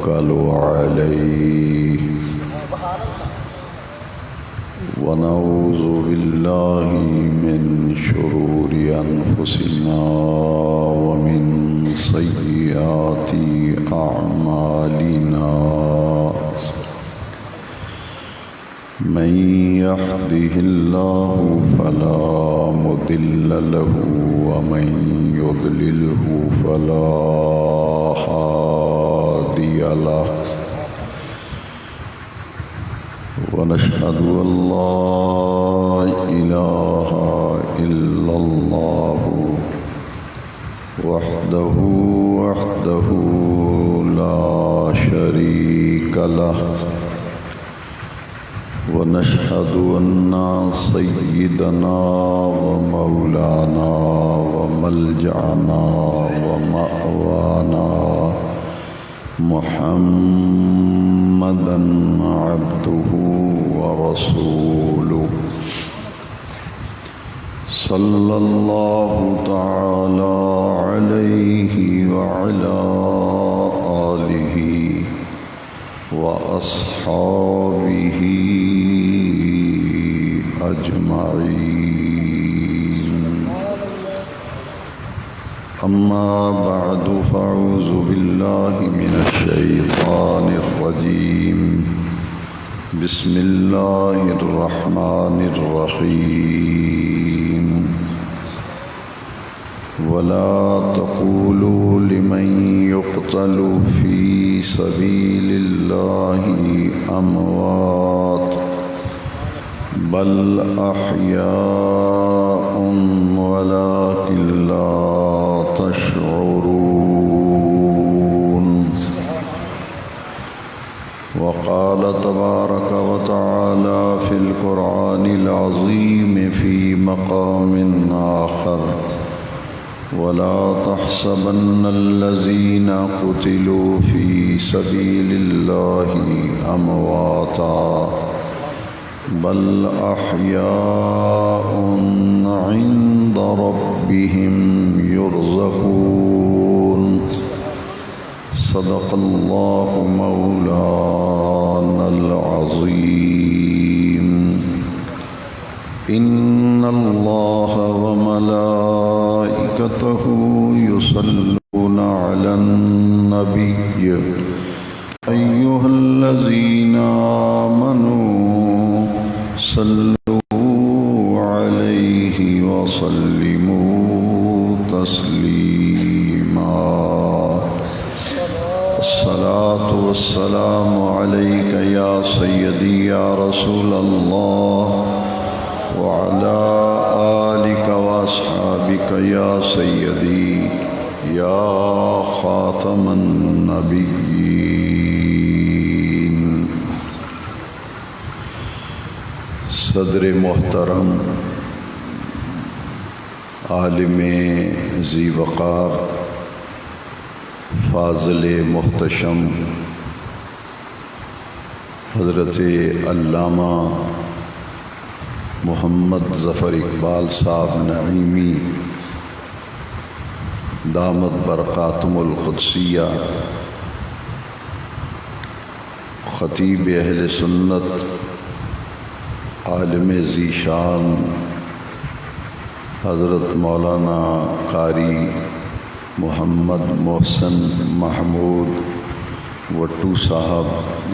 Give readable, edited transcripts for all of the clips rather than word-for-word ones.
نتوكل عليه ونعوذ بالله من شرور أنفسنا ومن سيئات أعمالنا من يهده الله فلا مضل له ومن يضلله فلا هادي له ونشهد أن لا إله إلا الله وحده لا شريك له ونشهد أن سيدنا ومولانا وملجأنا ومأوانا محمدًا عبده ورسوله صلى الله تعالى عليه وعلى آله وأصحابه أجمعين أما بعد فأعوذ بالله من الشيطان الرجيم بسم الله الرحمن الرحيم ولا تقولوا لمن يقتل في سبيل الله أموات بل أحياء ولكن لا تشعرون وقال تبارك وتعالى في القرآن العظيم في مقام آخر ولا تحسبن الذين قتلوا في سبيل الله أمواتا بل أحياء عند ربهم يرزقون صدق الله مولانا العظيم إن الله وملائكته يصلون على النبي أيها الذين آمنوا صلوا عليه وسلموا تسليما الصلاة والسلام عليك يا سيدي يا رسول الله وعلى آلك وأصحابك يا سيدي يا خاتم النبيين صدر محترم عالم ذی وقار فاضل محتشم حضرت علامہ محمد ظفر اقبال صاحب نعیمی دامت برکاتہم القدسیہ خطیب اہل سنت عالم ذی شان حضرت مولانا قاری محمد محسن محمود وٹو صاحب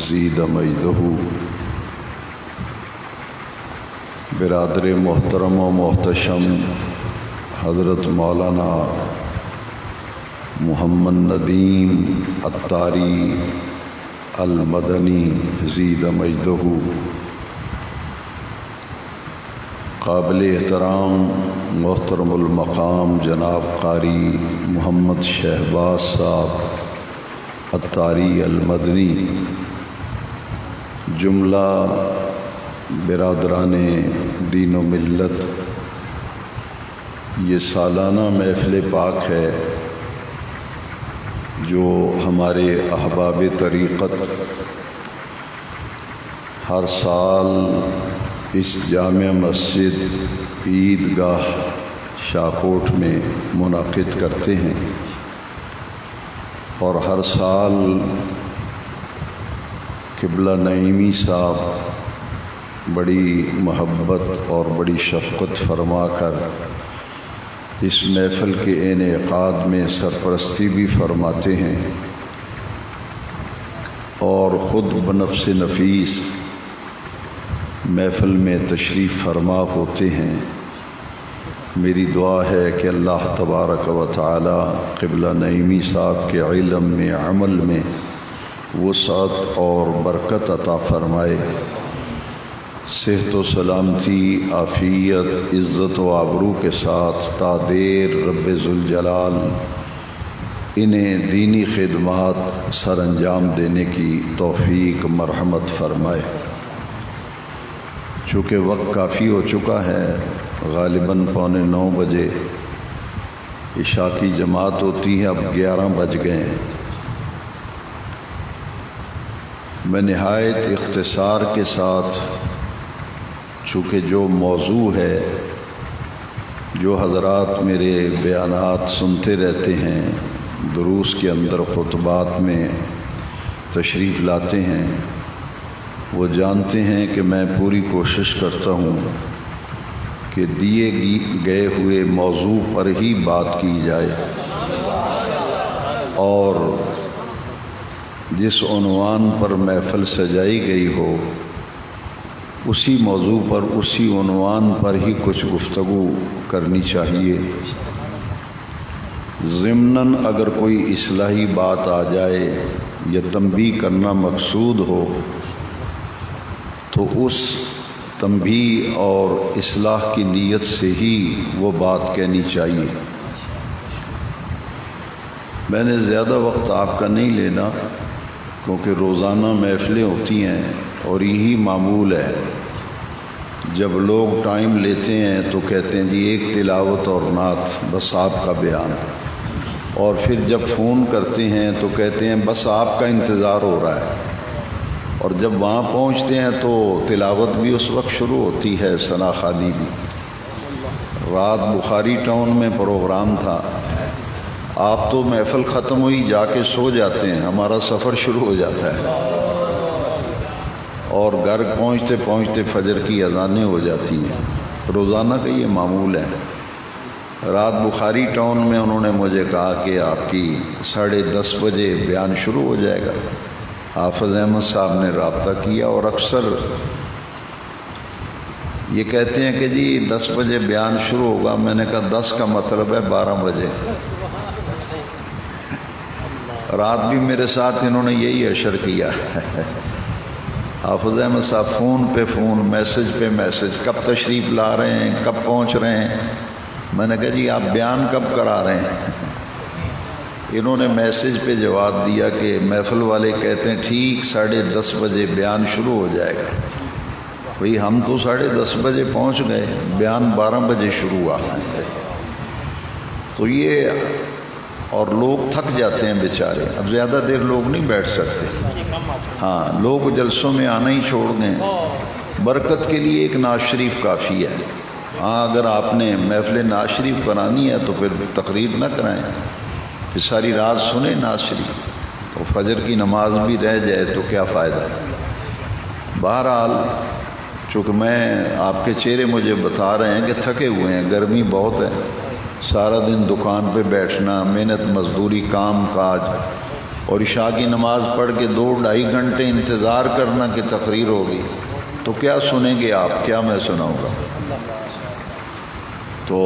زید مجدہ برادر محترم و محتشم حضرت مولانا محمد ندیم عطاری المدنی زید مجدہ قابل احترام محترم المقام جناب قاری محمد شہباز صاحب عطاری المدنی جملہ برادران دین و ملت، یہ سالانہ محفل پاک ہے جو ہمارے احباب طریقت ہر سال اس جامع مسجد عیدگاہ شاہکوٹ میں منعقد کرتے ہیں، اور ہر سال قبلہ نعیمی صاحب بڑی محبت اور بڑی شفقت فرما کر اس محفل کے انعقاد میں سرپرستی بھی فرماتے ہیں اور خود بنفس نفیس محفل میں تشریف فرما ہوتے ہیں۔ میری دعا ہے کہ اللہ تبارک و تعالی قبلہ نعیمی صاحب کے علم میں، عمل میں وسعت اور برکت عطا فرمائے، صحت و سلامتی، عافیت، عزت و آبرو کے ساتھ تا دیر رب ذوالجلال انہیں دینی خدمات سر انجام دینے کی توفیق مرحمت فرمائے۔ چونکہ وقت کافی ہو چکا ہے، غالباً 8:45 بجے عشاء کی جماعت ہوتی ہے، اب 11 بج گئے ہیں۔ میں نہایت اختصار کے ساتھ، چونکہ جو موضوع ہے، جو حضرات میرے بیانات سنتے رہتے ہیں، دروس کے اندر خطبات میں تشریف لاتے ہیں، وہ جانتے ہیں کہ میں پوری کوشش کرتا ہوں کہ دیے گئے ہوئے موضوع پر ہی بات کی جائے، اور جس عنوان پر محفل سجائی گئی ہو اسی موضوع پر، اسی عنوان پر ہی کچھ گفتگو کرنی چاہیے۔ ضمناً اگر کوئی اصلاحی بات آ جائے یا تنبیہ کرنا مقصود ہو تو اس تنبیہ اور اصلاح کی نیت سے ہی وہ بات کہنی چاہیے۔ میں نے زیادہ وقت آپ کا نہیں لینا، کیونکہ روزانہ محفلیں ہوتی ہیں اور یہی معمول ہے، جب لوگ ٹائم لیتے ہیں تو کہتے ہیں جی ایک تلاوت اور نعت، بس آپ کا بیان، اور پھر جب فون کرتے ہیں تو کہتے ہیں بس آپ کا انتظار ہو رہا ہے، اور جب وہاں پہنچتے ہیں تو تلاوت بھی اس وقت شروع ہوتی ہے، ثنا خانی بھی۔ رات بخاری ٹاؤن میں پروگرام تھا، آپ تو محفل ختم ہوئی جا کے سو جاتے ہیں، ہمارا سفر شروع ہو جاتا ہے، اور گھر پہنچتے پہنچتے فجر کی اذانیں ہو جاتی ہیں۔ روزانہ کا یہ معمول ہے۔ رات بخاری ٹاؤن میں انہوں نے مجھے کہا کہ آپ کی 10:30 بجے بیان شروع ہو جائے گا۔ حافظ احمد صاحب نے رابطہ کیا، اور اکثر یہ کہتے ہیں کہ جی 10 بجے بیان شروع ہوگا، میں نے کہا 10 کا مطلب ہے 12 بجے۔ رات بھی میرے ساتھ انہوں نے یہی اشر کیا۔ حافظ احمد صاحب فون پہ فون، میسج پہ میسج، کب تشریف لا رہے ہیں، کب پہنچ رہے ہیں۔ میں نے کہا جی آپ بیان کب کرا رہے ہیں؟ انہوں نے میسج پہ جواب دیا کہ محفل والے کہتے ہیں ٹھیک 10:30 بجے بیان شروع ہو جائے گا۔ بھئی ہم تو 10:30 بجے پہنچ گئے، بیان 12 بجے شروع ہوا۔ تو یہ، اور لوگ تھک جاتے ہیں بیچارے، اب زیادہ دیر لوگ نہیں بیٹھ سکتے۔ ہاں، لوگ جلسوں میں آنا ہی چھوڑ دیں۔ برکت کے لیے ایک نعت شریف کافی ہے۔ ہاں، اگر آپ نے محفل نعت شریف کرانی ہے تو پھر تقریر نہ کرائیں، پھر ساری رات سنیں نعت شریف، اور فجر کی نماز بھی رہ جائے تو کیا فائدہ ہے۔ بہرحال چونکہ میں، آپ کے چہرے مجھے بتا رہے ہیں کہ تھکے ہوئے ہیں، گرمی بہت ہے، سارا دن دکان پہ بیٹھنا، محنت مزدوری، کام کاج، اور عشاء کی نماز پڑھ کے 2-2.5 گھنٹے انتظار کرنا کہ تقریر ہوگی، تو کیا سنیں گے آپ، کیا میں سناؤں گا۔ تو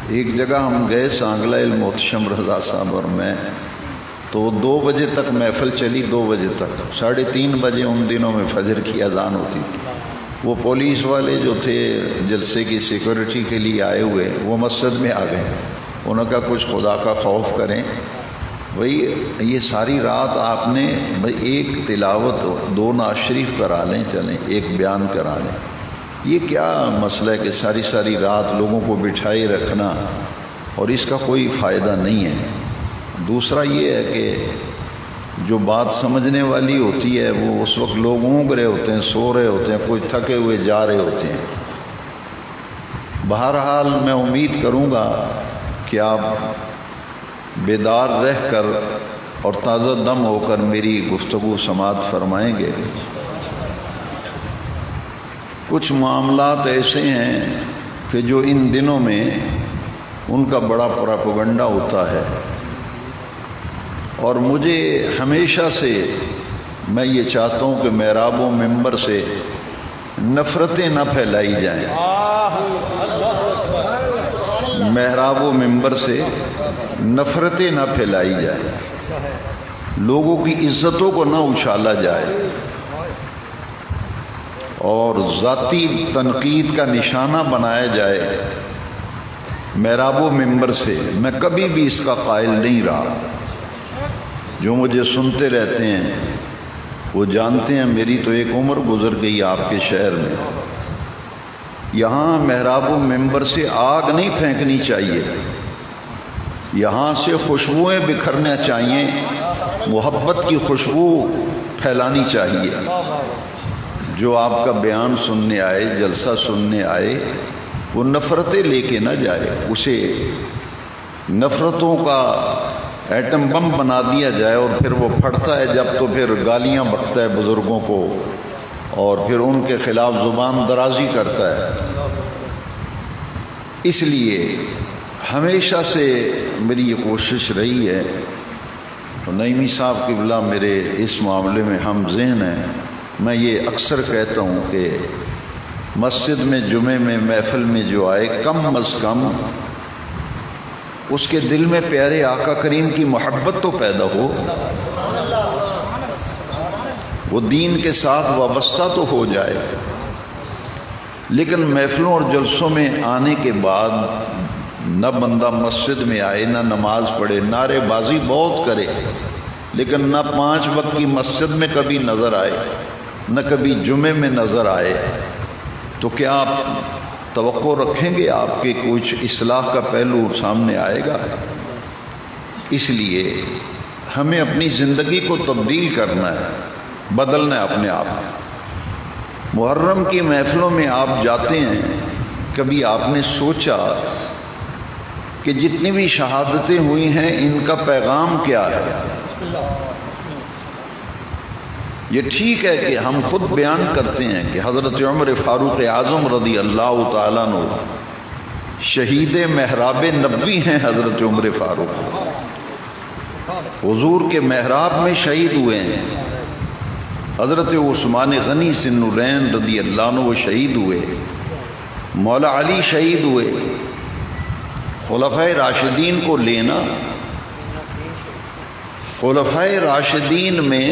ایک جگہ ہم گئے، سانگلہ المحتشم رضا صاحب اور میں، تو 2 بجے تک محفل چلی، 2 بجے تک، 3:30 بجے ان دنوں میں فجر کی اذان ہوتی تھی۔ وہ پولیس والے جو تھے جلسے کی سیکورٹی کے لیے آئے ہوئے، وہ مسجد میں آ گئے، انہوں نے کہا کچھ خدا کا خوف کریں، بھئی یہ ساری رات آپ نے ایک تلاوت، 2 نعت شریف کرا لیں، چلیں ایک بیان کرا لیں، یہ کیا مسئلہ ہے کہ ساری رات لوگوں کو بٹھائے رکھنا، اور اس کا کوئی فائدہ نہیں ہے۔ دوسرا یہ ہے کہ جو بات سمجھنے والی ہوتی ہے وہ اس وقت لوگ اونگ رہے ہوتے ہیں، سو رہے ہوتے ہیں، کوئی تھکے ہوئے جا رہے ہوتے ہیں۔ بہرحال میں امید کروں گا کہ آپ بیدار رہ کر اور تازہ دم ہو کر میری گفتگو سماعت فرمائیں گے۔ کچھ معاملات ایسے ہیں کہ جو ان دنوں میں ان کا بڑا پروپیگنڈا ہوتا ہے، اور مجھے ہمیشہ سے میں یہ چاہتا ہوں کہ محراب و منبر سے نفرتیں نہ پھیلائی جائیں، محراب و منبر سے نفرتیں نہ پھیلائی جائیں، لوگوں کی عزتوں کو نہ اچھالا جائے، اور ذاتی تنقید کا نشانہ بنایا جائے محراب و منبر سے۔ میں کبھی بھی اس کا قائل نہیں رہا۔ جو مجھے سنتے رہتے ہیں وہ جانتے ہیں میری تو ایک عمر گزر گئی آپ کے شہر میں۔ یہاں محراب و منبر سے آگ نہیں پھینکنی چاہیے، یہاں سے خوشبوئیں بکھرنا چاہیے، محبت کی خوشبو پھیلانی چاہیے۔ جو آپ کا بیان سننے آئے، جلسہ سننے آئے، وہ نفرتیں لے کے نہ جائے، اسے نفرتوں کا ایٹم بم بنا دیا جائے، اور پھر وہ پھٹتا ہے جب تو پھر گالیاں بکتا ہے بزرگوں کو، اور پھر ان کے خلاف زبان درازی کرتا ہے۔ اس لیے ہمیشہ سے میری یہ کوشش رہی ہے، نعیمی صاحب قبلہ میرے اس معاملے میں ہم ذہن ہیں۔ میں یہ اکثر کہتا ہوں کہ مسجد میں جمعے میں محفل میں جو آئے، کم از کم اس کے دل میں پیارے آقا کریم کی محبت تو پیدا ہو، وہ دین کے ساتھ وابستہ تو ہو جائے۔ لیکن محفلوں اور جلسوں میں آنے کے بعد نہ بندہ مسجد میں آئے، نہ نماز پڑھے، نعرے بازی بہت کرے، لیکن نہ 5 وقت کی مسجد میں کبھی نظر آئے، نہ کبھی جمعے میں نظر آئے، تو کیا آپ توقع رکھیں گے آپ کے کچھ اصلاح کا پہلو سامنے آئے گا؟ اس لیے ہمیں اپنی زندگی کو تبدیل کرنا ہے، بدلنا ہے اپنے آپ۔ محرم کی محفلوں میں آپ جاتے ہیں، کبھی آپ نے سوچا کہ جتنی بھی شہادتیں ہوئی ہیں ان کا پیغام کیا ہے؟ یہ ٹھیک ہے کہ ہم خود بیان کرتے ہیں کہ حضرت عمر فاروق اعظم رضی اللہ تعالیٰ عنہ شہید محراب نبوی ہیں۔ حضرت عمر فاروق حضور کے محراب میں شہید ہوئے ہیں۔ حضرت عثمان غنی ذی النورین رضی اللہ عنہ وہ شہید ہوئے، مولا علی شہید ہوئے۔ خلفائے راشدین کو لینا، خلفائے راشدین میں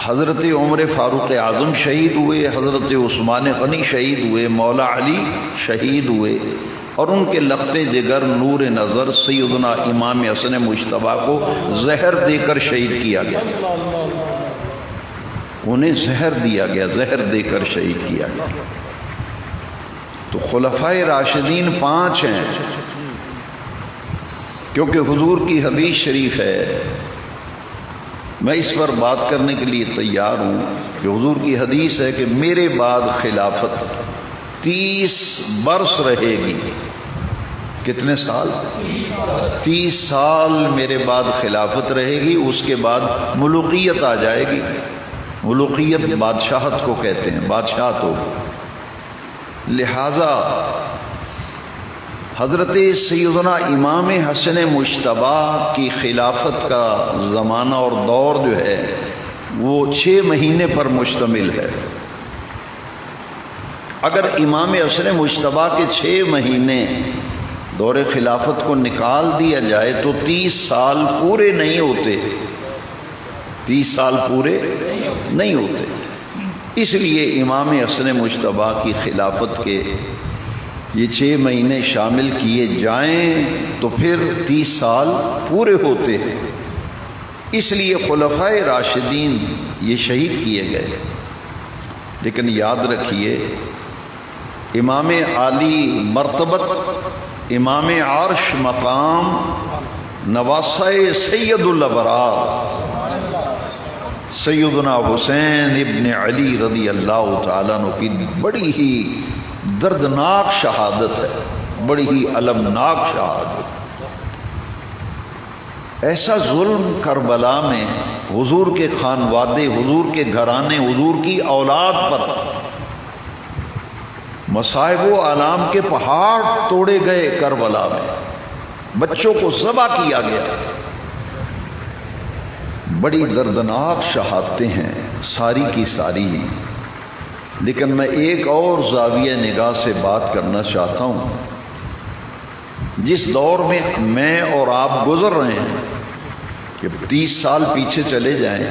حضرت عمر فاروق اعظم شہید ہوئے، حضرت عثمان غنی شہید ہوئے، مولا علی شہید ہوئے، اور ان کے لختے جگر نور نظر سیدنا امام حسن مجتبیٰ کو زہر دے کر شہید کیا گیا۔ انہیں زہر دیا گیا، زہر دے کر شہید کیا گیا۔ تو خلفائے راشدین 5 ہیں، کیونکہ حضور کی حدیث شریف ہے۔ میں اس پر بات کرنے کے لیے تیار ہوں کہ حضور کی حدیث ہے کہ میرے بعد خلافت 30 برس رہے گی۔ کتنے سال؟ 30 سال میرے بعد خلافت رہے گی، اس کے بعد ملوکیت آ جائے گی۔ ملوکیت بادشاہت کو کہتے ہیں، بادشاہت ہو۔ لہذا حضرت سیدنا امام حسن مجتبیٰ کی خلافت کا زمانہ اور دور جو ہے وہ 6 مہینے پر مشتمل ہے۔ اگر امام حسن مجتبیٰ کے 6 مہینے دور خلافت کو نکال دیا جائے تو 30 سال پورے نہیں ہوتے، 30 سال پورے نہیں ہوتے۔ اس لیے امام حسن مجتبیٰ کی خلافت کے یہ 6 مہینے شامل کیے جائیں تو پھر 30 سال پورے ہوتے ہیں۔ اس لیے خلفائے راشدین یہ شہید کیے گئے۔ لیکن یاد رکھیے، امام عالی مرتبت، امام عرش مقام، نواسہ سید الابرار سیدنا حسین ابن علی رضی اللہ تعالیٰ عنہ کی بڑی ہی دردناک شہادت ہے، بڑی ہی المناک شہادت۔ ایسا ظلم کربلا میں حضور کے خانوادے، حضور کے گھرانے، حضور کی اولاد پر مصائب و آلام کے پہاڑ توڑے گئے کربلا میں، بچوں کو ذبح کیا گیا. بڑی دردناک شہادتیں ہیں ساری کی ساری. لیکن میں ایک اور زاویہ نگاہ سے بات کرنا چاہتا ہوں. جس دور میں اور آپ گزر رہے ہیں کہ 30 سال پیچھے چلے جائیں،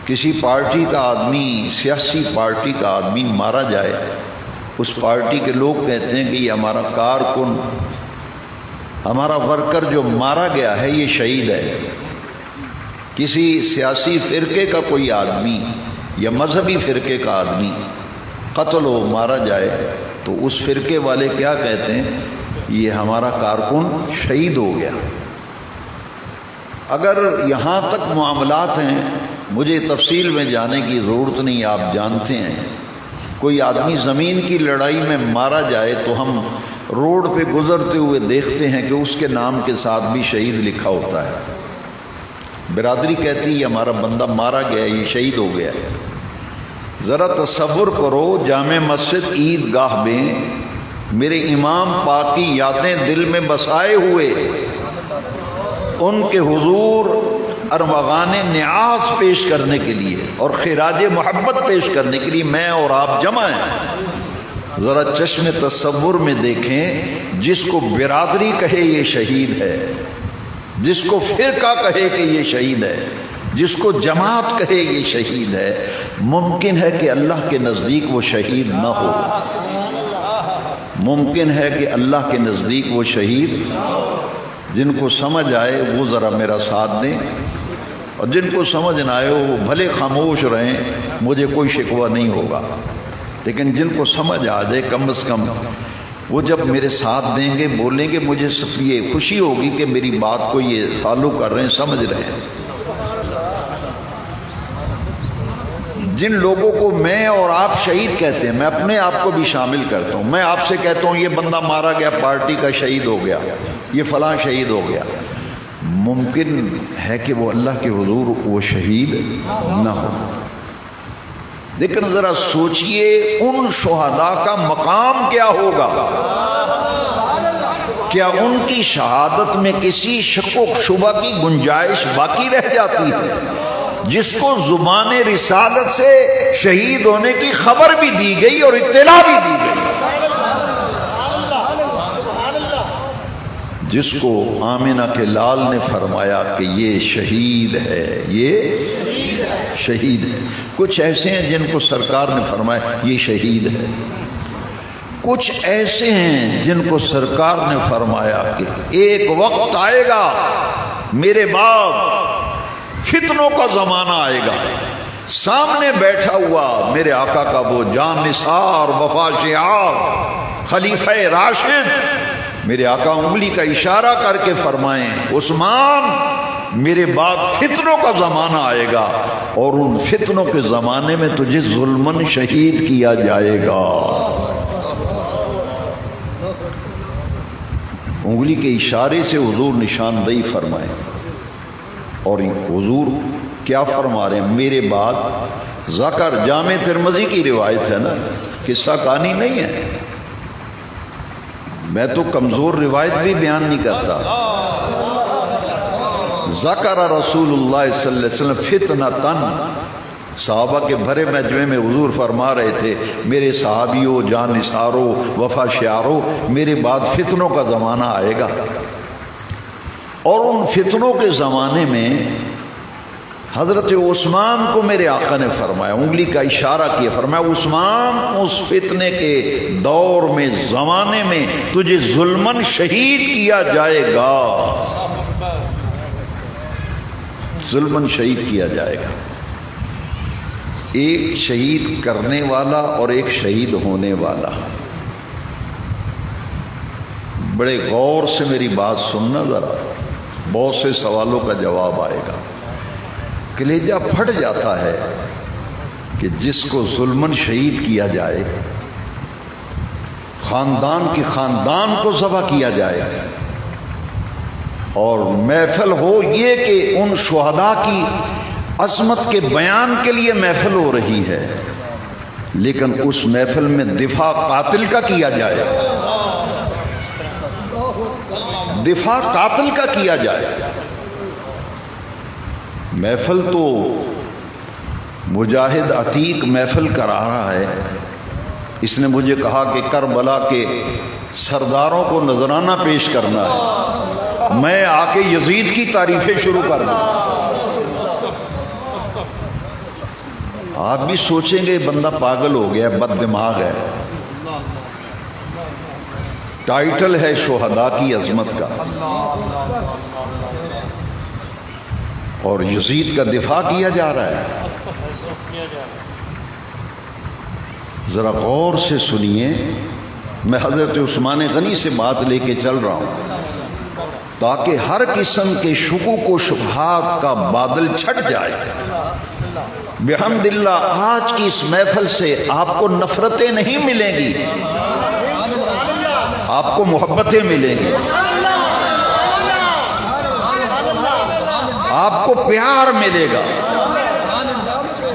کسی پارٹی کا آدمی، سیاسی پارٹی کا آدمی مارا جائے، اس پارٹی کے لوگ کہتے ہیں کہ یہ ہمارا کارکن، ہمارا ورکر جو مارا گیا ہے یہ شہید ہے. کسی سیاسی فرقے کا کوئی آدمی یا مذہبی فرقے کا آدمی قتل ہو، مارا جائے، تو اس فرقے والے کیا کہتے ہیں؟ یہ ہمارا کارکن شہید ہو گیا. اگر یہاں تک معاملات ہیں، مجھے تفصیل میں جانے کی ضرورت نہیں، آپ جانتے ہیں. کوئی آدمی زمین کی لڑائی میں مارا جائے تو ہم روڈ پہ گزرتے ہوئے دیکھتے ہیں کہ اس کے نام کے ساتھ بھی شہید لکھا ہوتا ہے. برادری کہتی ہے یہ ہمارا بندہ مارا گیا، یہ شہید ہو گیا. ذرا تصور کرو، جامع مسجد عید گاہ میں میرے امام پاک کی یادیں دل میں بسائے ہوئے ان کے حضور ارمغان نیاز پیش کرنے کے لیے اور خراج محبت پیش کرنے کے لیے میں اور آپ جمع ہیں. ذرا چشم تصور میں دیکھیں، جس کو برادری کہے یہ شہید ہے، جس کو فرقہ کہے کہ یہ شہید ہے، جس کو جماعت کہے یہ شہید ہے، ممکن ہے کہ اللہ کے نزدیک وہ شہید نہ ہو. ممکن ہے کہ اللہ کے نزدیک وہ شہید. جن کو سمجھ آئے وہ ذرا میرا ساتھ دیں، اور جن کو سمجھ نہ آئے وہ بھلے خاموش رہیں، مجھے کوئی شکوہ نہیں ہوگا. لیکن جن کو سمجھ آ جائے کم از کم وہ جب میرے ساتھ دیں گے، بولیں گے، مجھے یہ خوشی ہوگی کہ میری بات کو یہ فالو کر رہے ہیں، سمجھ رہے ہیں. جن لوگوں کو میں اور آپ شہید کہتے ہیں، میں اپنے آپ کو بھی شامل کرتا ہوں. میں آپ سے کہتا ہوں یہ بندہ مارا گیا، پارٹی کا شہید ہو گیا، یہ فلاں شہید ہو گیا. ممکن ہے کہ وہ اللہ کے حضور وہ شہید نہ ہو. لیکن ذرا سوچئے ان شہداء کا مقام کیا ہوگا. کیا ان کی شہادت میں کسی شک و شبہ کی گنجائش باقی رہ جاتی ہے؟ جس کو زبان رسالت سے شہید ہونے کی خبر بھی دی گئی اور اطلاع بھی دی گئی، جس کو آمنہ کے لال نے فرمایا کہ یہ شہید ہے، یہ شہید ہے. کچھ ایسے ہیں جن کو سرکار نے فرمایا یہ شہید ہے. کچھ ایسے ہیں جن کو سرکار نے فرمایا کہ ایک وقت آئے گا میرے بعد فتنوں کا زمانہ آئے گا. سامنے بیٹھا ہوا میرے آقا کا وہ جان نثار، وفا شعار، خلیفہ راشد، میرے آقا انگلی کا اشارہ کر کے فرمائیں عثمان میرے بعد فتنوں کا زمانہ آئے گا، اور ان فتنوں کے زمانے میں تجھے ظلمن شہید کیا جائے گا. انگلی کے اشارے سے حضور نشاندہی فرمائے. اور حضور کیا فرما رہے ہیں؟ میرے بعد ذکر، جامع ترمذی کی روایت ہے نا، قصہ کہانی نہیں ہے. میں تو کمزور روایت بھی بیان نہیں کرتا. ذکر رسول اللہ صلی اللہ علیہ وسلم فتنتن، صحابہ کے بھرے مجمع میں حضور فرما رہے تھے میرے صحابیوں، جان نثاروں، وفا شعاروں، میرے بعد فتنوں کا زمانہ آئے گا. اور ان فتنوں کے زمانے میں حضرت عثمان کو میرے آقا نے فرمایا، انگلی کا اشارہ کیا، فرمایا عثمان اس فتنے کے دور میں، زمانے میں تجھے ظلمن شہید کیا جائے گا. ظلمن شہید کیا جائے گا. ایک شہید کرنے والا اور ایک شہید ہونے والا. بڑے غور سے میری بات سننا ذرا، بہت سے سوالوں کا جواب آئے گا. کلیجہ پھٹ جاتا ہے کہ جس کو ظلمن شہید کیا جائے، خاندان کے خاندان کو ذبح کیا جائے، اور محفل ہو یہ کہ ان شہداء کی عظمت کے بیان کے لیے محفل ہو رہی ہے، لیکن اس محفل میں دفاع قاتل کا کیا جائے، دفاع قاتل کا کیا جائے۔ محفل تو مجاہد عتیق محفل کرا رہا ہے، اس نے مجھے کہا کہ کربلا کے سرداروں کو نذرانہ پیش کرنا ہے، میں آ کے یزید کی تعریفیں شروع کر دوں۔ آپ بھی سوچیں گے بندہ پاگل ہو گیا، بد دماغ ہے۔ ٹائٹل ہے شہداء کی عظمت کا، اور یزید کا دفاع کیا جا رہا ہے۔ ذرا غور سے سنیے، میں حضرت عثمان غنی سے بات لے کے چل رہا ہوں تاکہ ہر قسم کے شکوک و شبہات کا بادل چھٹ جائے۔ بحمد اللہ آج کی اس محفل سے آپ کو نفرتیں نہیں ملیں گی، آپ کو محبتیں ملیں گی، آپ کو پیار ملے گا۔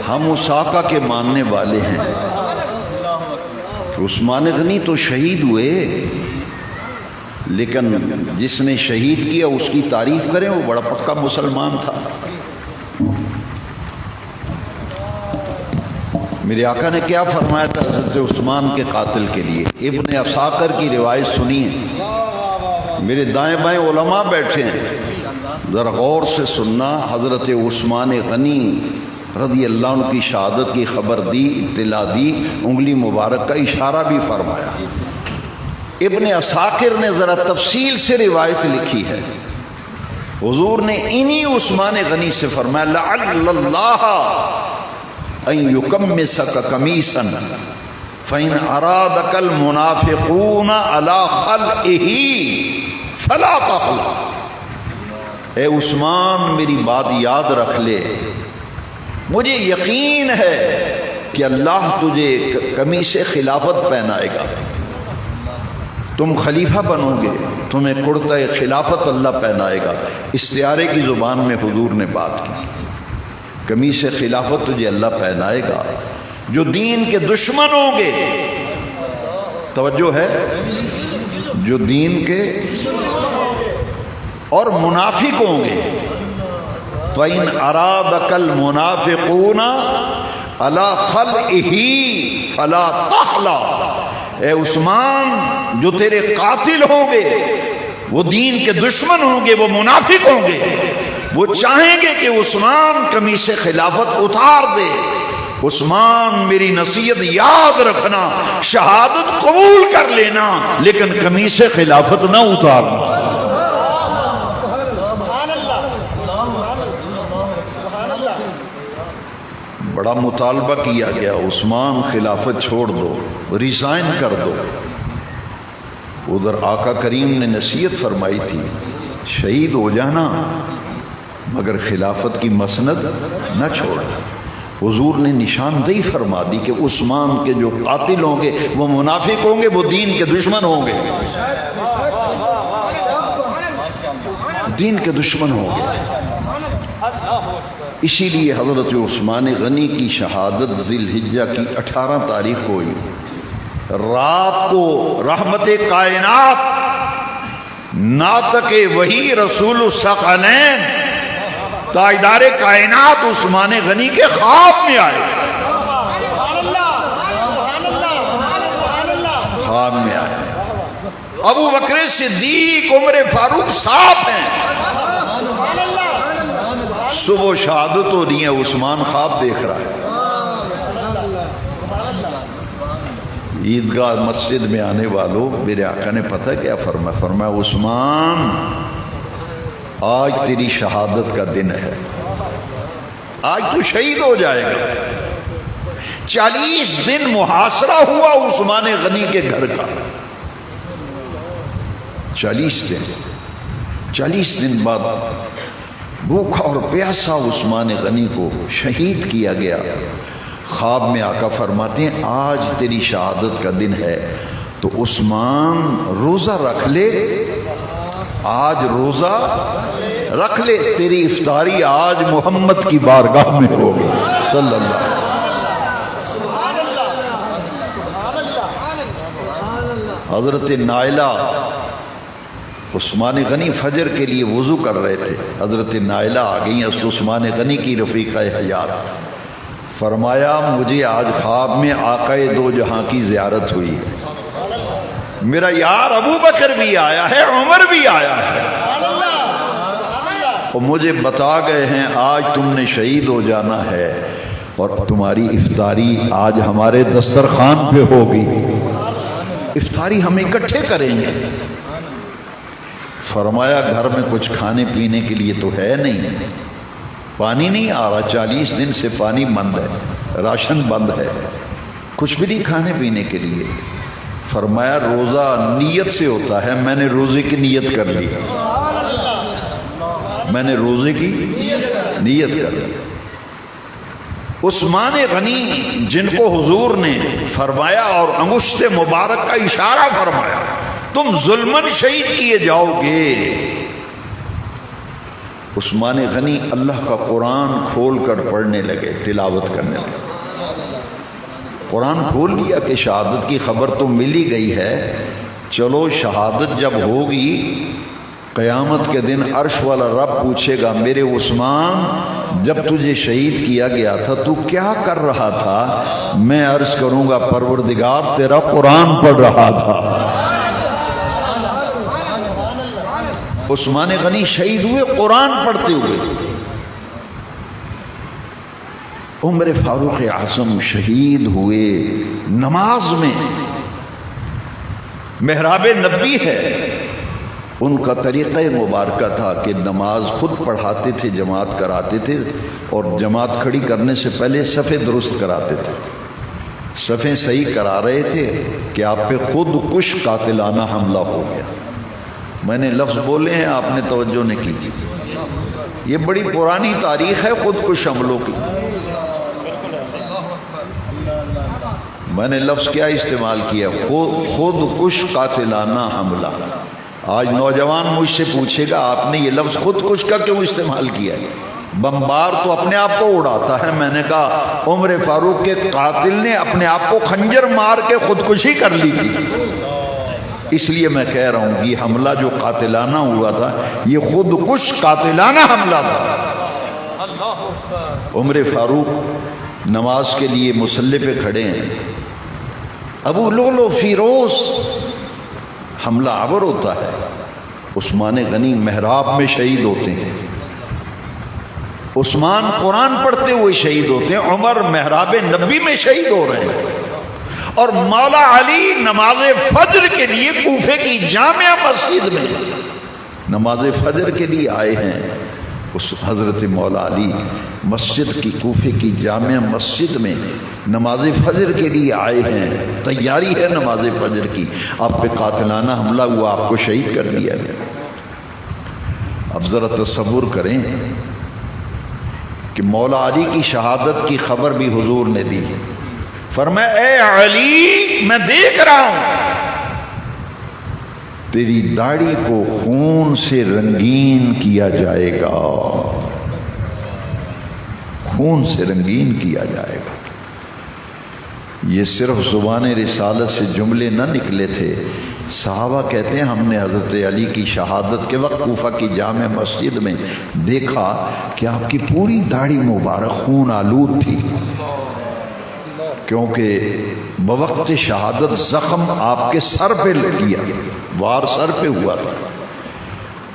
ہم اس آقا کے ماننے والے ہیں۔ عثمان غنی تو شہید ہوئے، لیکن جس نے شہید کیا اس کی تعریف کریں، وہ بڑا پکا مسلمان تھا۔ میرے آقا نے کیا فرمایا تھا حضرت عثمان کے قاتل کے لیے؟ ابن عساکر کی روایت سنیے، میرے دائیں بائیں علماء بیٹھے ہیں، ذرا غور سے سننا۔ حضرت عثمان غنی رضی اللہ عنہ کی شہادت کی خبر دی، اطلاع دی، انگلی مبارک کا اشارہ بھی فرمایا۔ ابن عساکر نے ذرا تفصیل سے روایت لکھی ہے، حضور نے انہی عثمان غنی سے فرمایا لعل اللہ ان یکمسک قمیصا فإن ارادک المنافقون علی خلعہ فلا تخلع۔ اے عثمان میری بات یاد رکھ لے، مجھے یقین ہے کہ اللہ تجھے قمیص خلافت پہنائے گا، تم خلیفہ بنو گے، تمہیں کرتہ خلافت اللہ پہنائے گا۔ استعارے کی زبان میں حضور نے بات کی، قمیص خلافت تجھے اللہ پہنائے گا۔ جو دین کے دشمن ہوں گے، توجہ ہے، جو دین کے اور منافق ہوں گے، فَإِنْ أَرَادَكَ الْمُنَافِقُونَ عَلَى خَلْعِهِ فَلَا تَخْلَعْ۔ اے عثمان جو تیرے قاتل ہوں گے، وہ دین کے دشمن ہوں گے، وہ منافق ہوں گے، وہ چاہیں گے کہ عثمان قمیص خلافت اتار دے۔ عثمان میری نصیحت یاد رکھنا، شہادت قبول کر لینا، لیکن قمیص خلافت نہ اتارنا۔ بڑا مطالبہ کیا گیا، عثمان خلافت چھوڑ دو، ریزائن کر دو۔ ادھر آقا کریم نے نصیحت فرمائی تھی، شہید ہو جانا مگر خلافت کی مسند نہ چھوڑنا۔ حضور نے نشاندہی فرما دی کہ عثمان کے جو قاتل ہوں گے وہ منافق ہوں گے، وہ دین کے دشمن ہوں گے، دین کے دشمن ہوں گے۔ اسی لیے حضرت عثمان غنی کی شہادت ذی الحجہ کی 18 تاریخ کو ہوئی۔ رات کو رحمت کائنات ناطق وحی رسول الثقلین تاجدار کائنات عثمان غنی کے خواب میں آئے، خواب میں آئے۔ ابو بکر صدیق عمر فاروق صاحب ہیں، صبح شہادت ہو رہی ہے، عثمان خواب دیکھ رہا ہے۔ عیدگاہ مسجد میں آنے والوں، میرے آقا نے پتہ کیا فرمایا؟ فرمایا عثمان آج تیری شہادت کا دن ہے، آج تو شہید ہو جائے گا۔ 40 دن محاصرہ ہوا عثمان غنی کے گھر کا، 40 دن بعد بھوکا اور پیاسا عثمان غنی کو شہید کیا گیا۔ خواب میں آقا فرماتے ہیں آج تیری شہادت کا دن ہے، تو عثمان روزہ رکھ لے آج روزہ رکھ لے، تیری افطاری آج محمد کی بارگاہ میں ہوگی صلی اللہ علیہ وسلم۔ حضرت نائلہ عثمان غنی فجر کے لیے وضو کر رہے تھے، حضرت نائلہ آ گئی عثمان غنی کی رفیقہ حیات، فرمایا مجھے آج خواب میں آقا دو جہاں کی زیارت ہوئی ہے، میرا یار ابو بکر بھی آیا ہے، عمر بھی آیا ہے، اور مجھے بتا گئے ہیں آج تم نے شہید ہو جانا ہے اور تمہاری افطاری آج ہمارے دسترخوان پہ ہوگی، افطاری ہم اکٹھے کریں گے۔ فرمایا گھر میں کچھ کھانے پینے کے لیے تو ہے نہیں، پانی نہیں آ رہا، 40 دن سے پانی بند ہے، راشن بند ہے، کچھ بھی نہیں کھانے پینے کے لیے۔ فرمایا روزہ نیت سے ہوتا ہے، میں نے روزے کی نیت کر لی، میں نے روزے کی نیت کر لی۔ عثمان غنی جن کو حضور نے فرمایا اور انگشت مبارک کا اشارہ فرمایا تم ظلمن شہید کیے جاؤ گے، عثمان غنی اللہ کا قرآن کھول کر پڑھنے لگے، تلاوت کرنے لگے، قرآن کھول لیا کہ شہادت کی خبر تو مل ہی گئی ہے، چلو شہادت جب ہوگی قیامت کے دن عرش والا رب پوچھے گا میرے عثمان جب تجھے شہید کیا گیا تھا تو کیا کر رہا تھا؟ میں عرض کروں گا پروردگار تیرا قرآن پڑھ رہا تھا۔ عثمان غنی شہید ہوئے قرآن پڑھتے ہوئے، عمر فاروق اعظم شہید ہوئے نماز میں، محراب نبی ہے، ان کا طریقہ مبارکہ تھا کہ نماز خود پڑھاتے تھے، جماعت کراتے تھے، اور جماعت کھڑی کرنے سے پہلے صفیں درست کراتے تھے، صفیں صحیح کرا رہے تھے کہ آپ پہ خود کش قاتلانہ حملہ ہو گیا۔ میں نے لفظ بولے ہیں، آپ نے توجہ نہیں کی، یہ بڑی پرانی تاریخ ہے خود کش حملوں کی۔ میں نے لفظ کیا استعمال کیا؟ خود کش قاتلانہ حملہ۔ آج نوجوان مجھ سے پوچھے گا آپ نے یہ لفظ خود کش کا کیوں استعمال کیا ہے؟ بمبار تو اپنے آپ کو اڑاتا ہے۔ میں نے کہا عمر فاروق کے قاتل نے اپنے آپ کو خنجر مار کے خودکشی کر لی تھی، اس لیے میں کہہ رہا ہوں یہ حملہ جو قاتلانہ ہوا تھا یہ خود کش قاتلانہ حملہ تھا۔ عمر فاروق نماز کے لیے مصلی پہ کھڑے ہیں، ابو لولو فیروز حملہ آور ہوتا ہے، عثمان غنی محراب میں شہید ہوتے ہیں، عثمان قرآن پڑھتے ہوئے شہید ہوتے ہیں، عمر محراب نبی میں شہید ہو رہے ہیں، اور مولا علی نماز فجر کے لیے کوفے کی جامع مسجد میں نماز فجر کے لیے آئے ہیں۔ اس حضرت مولا علی مسجد کی کوفے کی جامع مسجد میں نماز فجر کے لیے آئے ہیں، تیاری ہے نماز فجر کی، آپ پہ قاتلانہ حملہ ہوا، آپ کو شہید کر دیا گیا۔ اب ذرا تصور کریں کہ مولا علی کی شہادت کی خبر بھی حضور نے دی، فرمایا اے علی میں دیکھ رہا ہوں تیری داڑھی کو خون سے رنگین کیا جائے گا، خون سے رنگین کیا جائے گا۔ یہ صرف زبان رسالت سے جملے نہ نکلے تھے، صحابہ کہتے ہیں ہم نے حضرت علی کی شہادت کے وقت کوفہ کی جامع مسجد میں دیکھا کہ آپ کی پوری داڑھی مبارک خون آلود تھی، کیونکہ بوقت شہادت زخم آپ کے سر پہ لگیا، وار سر پہ ہوا تھا،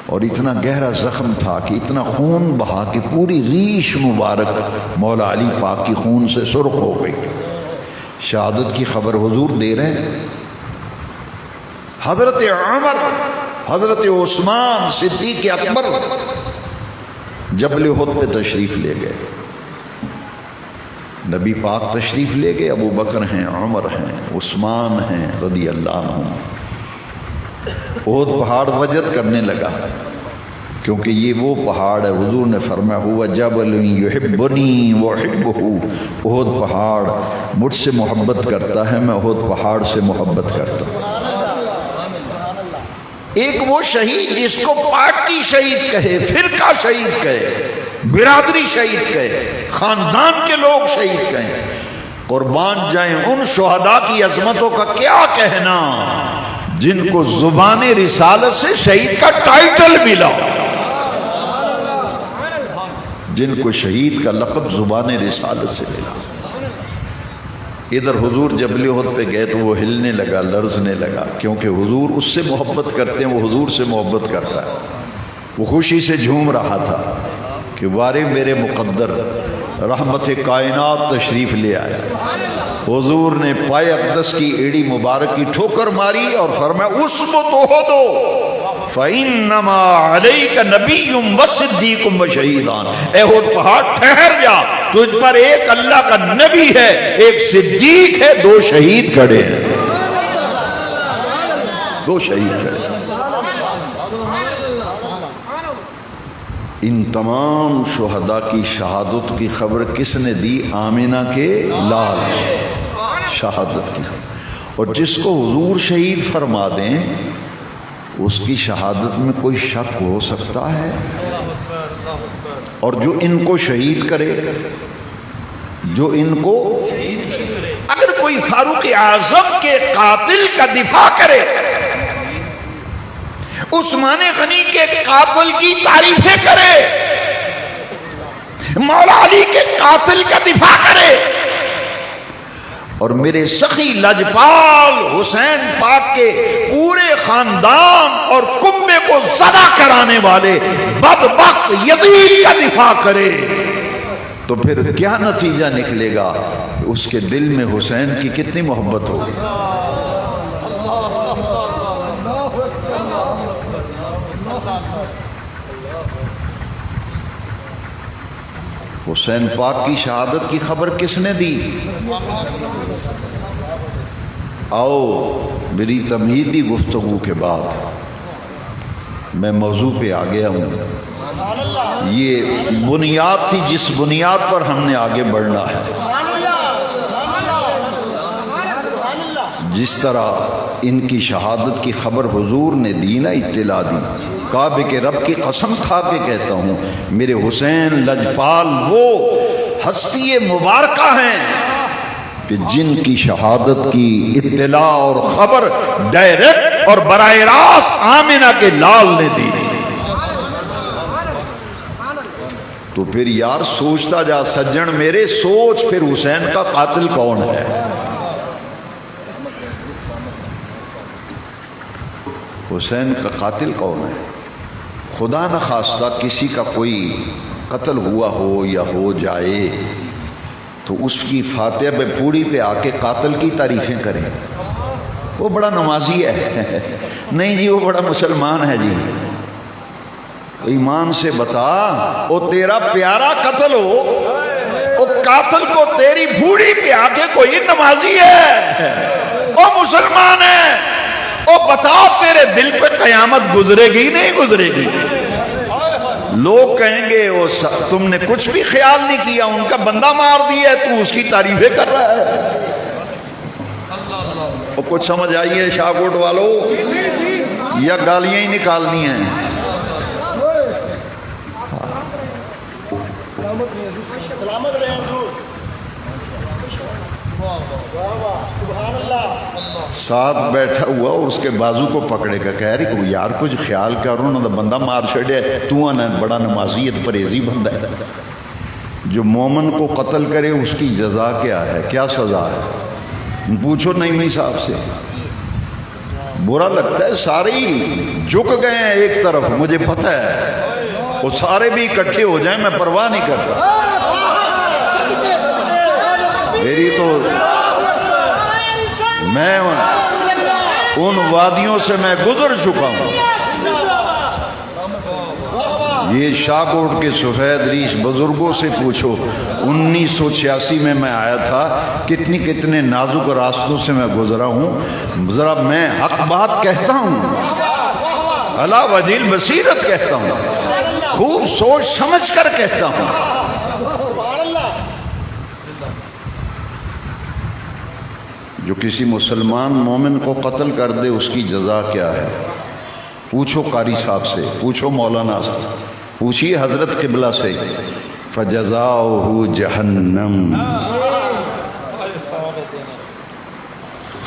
اور اتنا گہرا زخم تھا کہ اتنا خون بہا کہ پوری ریش مبارک مولا علی پاک کی خون سے سرخ ہو گئی۔ شہادت کی خبر حضور دے رہے ہیں، حضرت عمر، حضرت عثمان صدیق اکبر جبل احد پہ تشریف لے گئے، نبی پاک تشریف لے گئے، ابو بکر ہیں، عمر ہیں، عثمان ہیں رضی اللہ عنہ۔ احد پہاڑ وجد کرنے لگا، کیونکہ یہ وہ پہاڑ ہے، حضور نے فرمایا ہوا جبل یحبنی واحبہ، احد پہاڑ مجھ سے محبت کرتا ہے، میں احد پہاڑ سے محبت کرتا ہوں۔ ایک وہ شہید جس کو پارٹی شہید کہے، فرقہ شہید کہے، برادری شہید کہے، خاندان کے لوگ شہید کہیں، قربان جائیں ان شہداء کی عظمتوں کا کیا کہنا جن کو زبان رسالت سے شہید کا ٹائٹل ملا، جن کو شہید کا لقب زبان رسالت سے ملا۔ ادھر حضور جبل احد پہ گئے تو وہ ہلنے لگا، لرزنے لگا، کیونکہ حضور اس سے محبت کرتے ہیں، وہ حضور سے محبت کرتا ہے۔ وہ خوشی سے جھوم رہا تھا کہ وارے میرے مقدر رحمت کائنات تشریف لے آیا۔ حضور نے پائے اقدس کی ایڑی مبارک کی ٹھوکر ماری اور فرمایا اسبت احد فإنما علیک نبی وصدیق وشہیدان، اے احد پہاڑ ٹھہر جا، تجھ پر ایک اللہ کا نبی ہے، ایک صدیق ہے، دو شہید کھڑے ہیں، دو شہید کھڑے ہیں۔ ان تمام شہداء کی شہادت کی خبر کس نے دی؟ آمنہ کے لال، شہادت کی خبر۔ اور جس کو حضور شہید فرما دیں اس کی شہادت میں کوئی شک ہو سکتا ہے؟ اور جو ان کو شہید کرے، جو ان کو، اگر کوئی فاروق اعظم کے قاتل کا دفاع کرے، عثمان غنی کے قاتل کی تعریفیں کرے، مولا علی کے قاتل کا دفاع کرے، اور میرے سخی لجپال حسین پاک کے پورے خاندان اور کنبے کو ذبح کرانے والے بدبخت یزید کا دفاع کرے، تو پھر کیا نتیجہ نکلے گا؟ اس کے دل میں حسین کی کتنی محبت ہوگی۔ حسین پاک کی شہادت کی خبر کس نے دی؟ آؤ میری تمہیدی گفتگو کے بعد میں موضوع پہ آ گیا ہوں۔ یہ بنیاد تھی جس بنیاد پر ہم نے آگے بڑھنا ہے۔ جس طرح ان کی شہادت کی خبر حضور نے دی نا، اطلاع دی، کعبے کے رب کی قسم کھا کے کہتا ہوں میرے حسین لجپال وہ ہستی مبارکہ ہیں کہ جن کی شہادت کی اطلاع اور خبر ڈائریکٹ اور براہ راست آمنہ کے لال نے دی تھی۔ تو پھر یار سوچتا جا سجن میرے، سوچ پھر حسین کا قاتل کون ہے؟ حسین کا قاتل کون ہے؟ خدا نہ خواستہ کسی کا کوئی قتل ہوا ہو یا ہو جائے تو اس کی فاتحہ پہ پوڑی پہ آ کے قاتل کی تعریفیں کریں، وہ بڑا نمازی ہے، نہیں جی وہ بڑا مسلمان ہے جی۔ ایمان سے بتا، وہ تیرا پیارا قتل ہو، وہ قاتل کو تیری پوڑی پہ آ کے کوئی نمازی ہے، وہ مسلمان ہے، وہ بتاؤ تیرے دل پہ قیامت گزرے گی نہیں گزرے گی؟ لوگ کہیں گے وہ تم نے کچھ بھی خیال نہیں کیا، ان کا بندہ مار دیا ہے، تو اس کی تعریفیں کر رہا ہے۔ وہ کچھ سمجھ آئی ہے شاہ کوٹ والوں، یا گالیاں ہی نکالنی ہیں؟ سلامت رہے حضور۔ ساتھ بیٹھا ہوا اس کے بازو کو پکڑے گا، کہہ رہی کہ یار کچھ خیال کرو نا، بندہ مار چھڑے، تو نا بڑا نمازی ہے، پرہیزی بندہ ہے۔ جو مومن کو قتل کرے اس کی جزا کیا ہے، کیا سزا ہے؟ پوچھو نعیمی صاحب سے۔ برا لگتا ہے، سارے ہی جھک گئے ہیں ایک طرف، مجھے پتہ ہے، وہ سارے بھی اکٹھے ہو جائیں میں پرواہ نہیں کرتا، میری تو میں ان وادیوں سے میں گزر چکا ہوں۔ یہ شاہ کوٹ کے سفید ریش بزرگوں سے پوچھو، 1986 میں آیا تھا، کتنے نازک راستوں سے میں گزرا ہوں۔ ذرا میں حق بات کہتا ہوں، علی وجہ البصیرت کہتا ہوں، خوب سوچ سمجھ کر کہتا ہوں۔ جو کسی مسلمان مومن کو قتل کر دے اس کی جزا کیا ہے؟ پوچھو قاری صاحب سے، پوچھو مولانا سے، پوچھیے حضرت قبلہ سے، فَجَزَاؤُهُ جَهَنَّمْ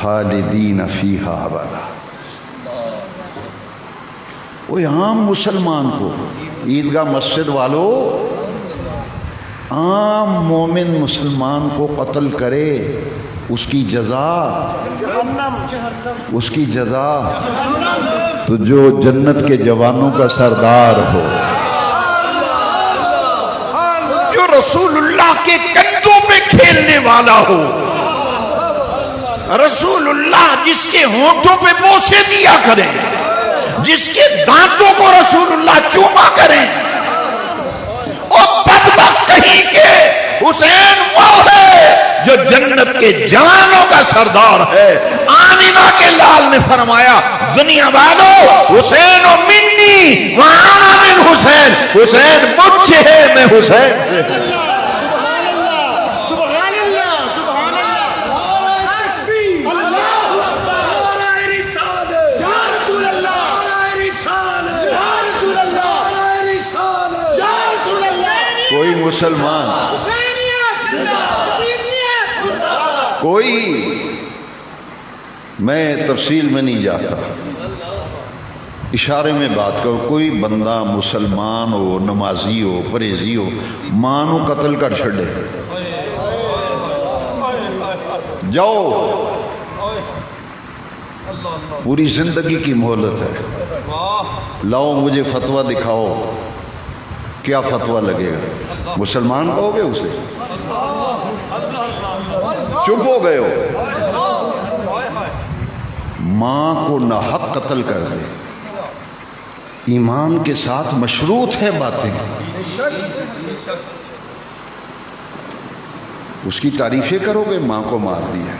خَالِدِينَ فِيهَا أَبَدًا۔ وہ عام مسلمان کو، عیدگاہ مسجد والو، عام مومن مسلمان کو قتل کرے، اس کی جزا، اس کی جزا تو جو جنت کے جوانوں کا سردار ہو، جو رسول اللہ کے کندھوں پہ کھیلنے والا ہو، رسول اللہ جس کے ہونٹوں پہ بوسے دیا کریں، جس کے دانتوں کو رسول اللہ چوما کریں، اور بدبخت کہیں کہ حسین وہ ہے جو جنت کے جوانوں کا سردار ہے۔ آمینہ کے لال نے فرمایا دنیا والو حسین و منی وانا من حسین، حسین مجھ سے ہے میں حسین سے ہوں۔ کوئی مسلمان، کوئی، میں تفصیل میں نہیں جاتا، اشارے میں بات کرو، کوئی بندہ مسلمان ہو، نمازی ہو، پرہیزی ہو، ماں نو قتل کر چھڑے، جاؤ، پوری زندگی کی مہلت ہے، لاؤ مجھے فتویٰ دکھاؤ، کیا فتویٰ لگے گا؟ مسلمان کہو گے اسے؟ چپ ہو گئے ہو؟ ماں کو ناحق قتل کر دے، ایمان کے ساتھ مشروط ہے باتیں، اس کی تعریفیں کرو گے؟ ماں کو مار دیا۔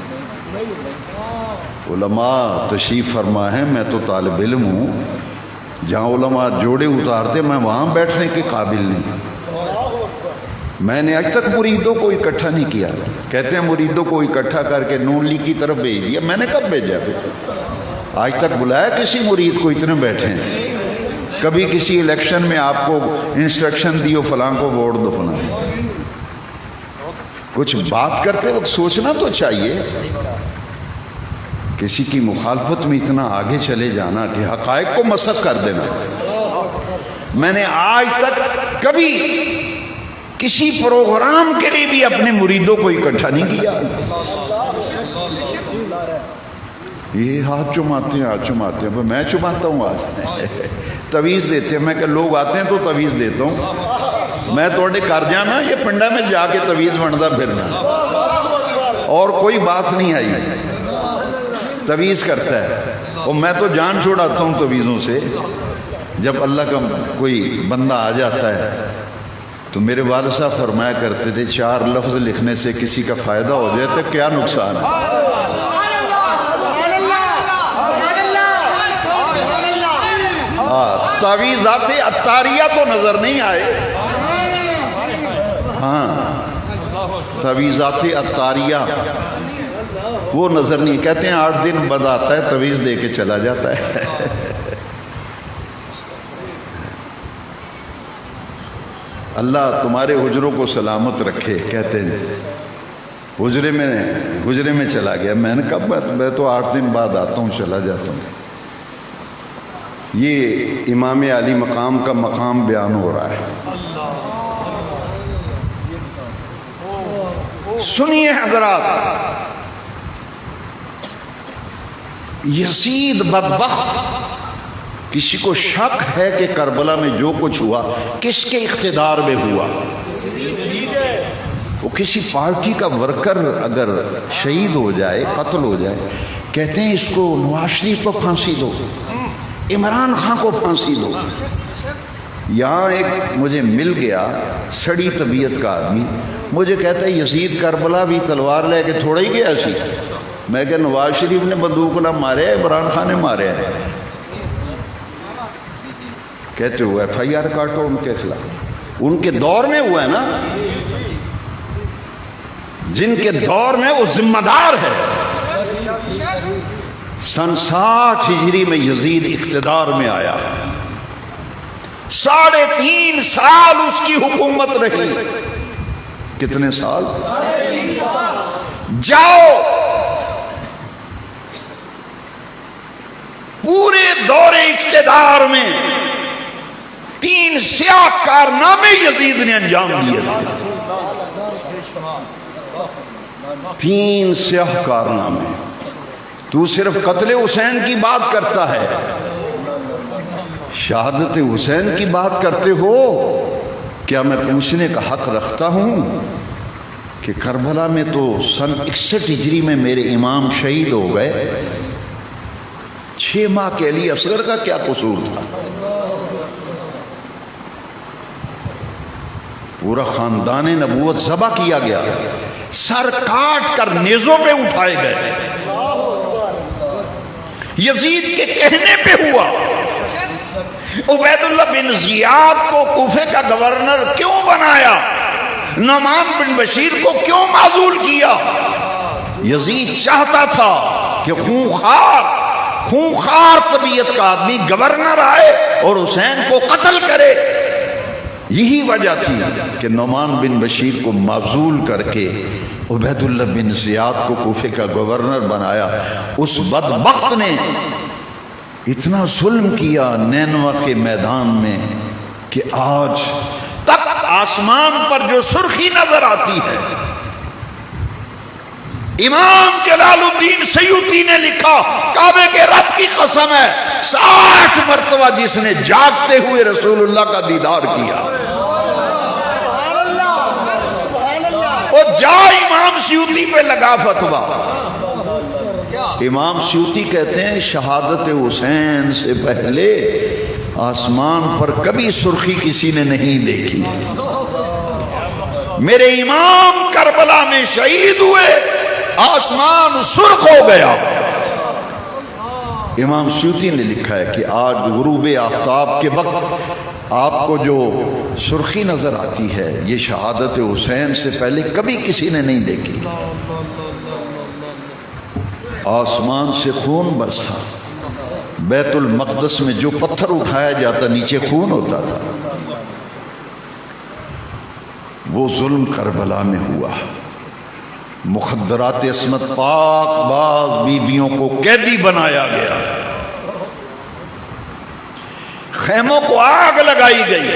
علماء تشریف فرما ہے، میں تو طالب علم ہوں، جہاں علماء جوڑے اتارتے میں وہاں بیٹھنے کے قابل نہیں، میں نے آج تک مریدوں کو اکٹھا نہیں کیا، کہتے ہیں مریدوں کو اکٹھا کر کے نون لیگ کی طرف بھیج دیا، میں نے کب بھیجا پھر؟ آج تک بلایا کسی مرید کو؟ اتنے بیٹھے ہیں، کبھی کسی الیکشن میں آپ کو انسٹرکشن دیو فلاں کو ووٹ دو فلاں؟ کچھ بات کرتے وقت سوچنا تو چاہیے، کسی کی مخالفت میں اتنا آگے چلے جانا کہ حقائق کو مسخ کر دینا۔ میں نے آج تک کبھی کسی پروگرام کے لیے بھی اپنے مریدوں کو اکٹھا نہیں کیا۔ یہ ہاتھ چماتے ہیں، ہاتھ چماتے ہیں، میں چماتا ہوں ہاتھ، تویز دیتے ہیں، میں کہ لوگ آتے ہیں تو تویز دیتا ہوں، میں توڑے کر جانا یہ پنڈا میں جا کے تویز بنتا پھرنا، اور کوئی بات نہیں آئی، تویز کرتا ہے، اور میں تو جان چھوڑاتا ہوں تویزوں سے۔ جب اللہ کا کوئی بندہ آ جاتا ہے تو میرے والد صاحب فرمایا کرتے تھے 4 لفظ لکھنے سے کسی کا فائدہ ہو جائے تو کیا نقصان ہے؟ تعویذات عطاریہ تو نظر نہیں آئے، ہاں تعویذات عطاریہ وہ نظر نہیں، کہتے ہیں 8 دن بعد آتا ہے تویز دے کے چلا جاتا ہے۔ اللہ تمہارے حجروں کو سلامت رکھے، کہتے ہیں حجرے میں چلا گیا، میں نے کہا میں تو 8 دن بعد آتا ہوں چلا جاتا ہوں۔ یہ امام علی مقام کا مقام بیان ہو رہا ہے۔ سنیے حضرات، یزید بدبخت، کسی کو شک ہے کہ کربلا میں جو کچھ ہوا کس کے اقتدار میں ہوا؟ وہ کسی پارٹی کا ورکر اگر شہید ہو جائے، قتل ہو جائے، کہتے ہیں اس کو نواز شریف کو پھانسی دو، عمران خان کو پھانسی دو۔ یہاں ایک مجھے مل گیا سڑی طبیعت کا آدمی، مجھے کہتا ہے یزید کربلا بھی تلوار لے کے تھوڑا ہی گیا سی، میں کہ نواز شریف نے بندوق نہ مارے، عمران خان نے مارے ہیں، کہتے ہوئے FIR کاٹو ان کے خلاف، ان کے دور میں ہوا ہے نا، جن کے دور میں وہ ذمہ دار ہے۔ سن 60 ہجری میں یزید اقتدار میں آیا، 3.5 سال اس کی حکومت رہی۔ کتنے سال؟ جاؤ پورے دور اقتدار میں 3 سیاہ کارنامے یزید نے انجام دیے تھے۔ 3 سیاہ کارنامے۔ تو صرف قتل حسین کی بات کرتا ہے، شہادت حسین کی بات کرتے ہو؟ کیا میں پوچھنے کا حق رکھتا ہوں کہ کربلا میں تو سن 61 ہجری میں میرے امام شہید ہو گئے، 6 ماہ کے علی اصغر کا کیا قصور تھا؟ پورا خاندان نبوت ذبح کیا گیا، سر کاٹ کر نیزوں پہ اٹھائے گئے۔ یزید کے کہنے پہ ہوا۔ عبید اللہ بن زیاد کو کوفے کا گورنر کیوں بنایا؟ نعمان بن بشیر کو کیوں معزول کیا؟ یزید چاہتا تھا کہ خونخوار طبیعت کا آدمی گورنر آئے اور حسین کو قتل کرے۔ یہی وجہ تھی کہ نعمان بن بشیر کو معزول کر کے عبید اللہ بن زیاد کو کوفے کا گورنر بنایا۔ اس بدبخت نے اتنا ظلم کیا نینوا کے میدان میں کہ آج تک آسمان پر جو سرخی نظر آتی ہے، امام جلال الدین سیوطی نے لکھا، کعبے کے رب کی قسم ہے 60 مرتبہ جس نے جاگتے ہوئے رسول اللہ کا دیدار کیا۔ وہ جا امام سیوطی پہ لگا فتویٰ۔ امام سیوطی کہتے ہیں شہادت حسین سے پہلے آسمان پر کبھی سرخی کسی نے نہیں دیکھی۔ میرے امام کربلا میں شہید ہوئے، آسمان سرخ ہو گیا۔ امام سیوطی نے لکھا ہے کہ آج غروب آفتاب کے وقت آپ کو جو سرخی نظر آتی ہے، یہ شہادت حسین سے پہلے کبھی کسی نے نہیں دیکھی۔ آسمان سے خون برسا، بیت المقدس میں جو پتھر اٹھایا جاتا نیچے خون ہوتا تھا۔ وہ ظلم کربلا میں ہوا۔ مخدرات عصمت پاک باز بیویوں کو قیدی بنایا گیا، خیموں کو آگ لگائی گئی۔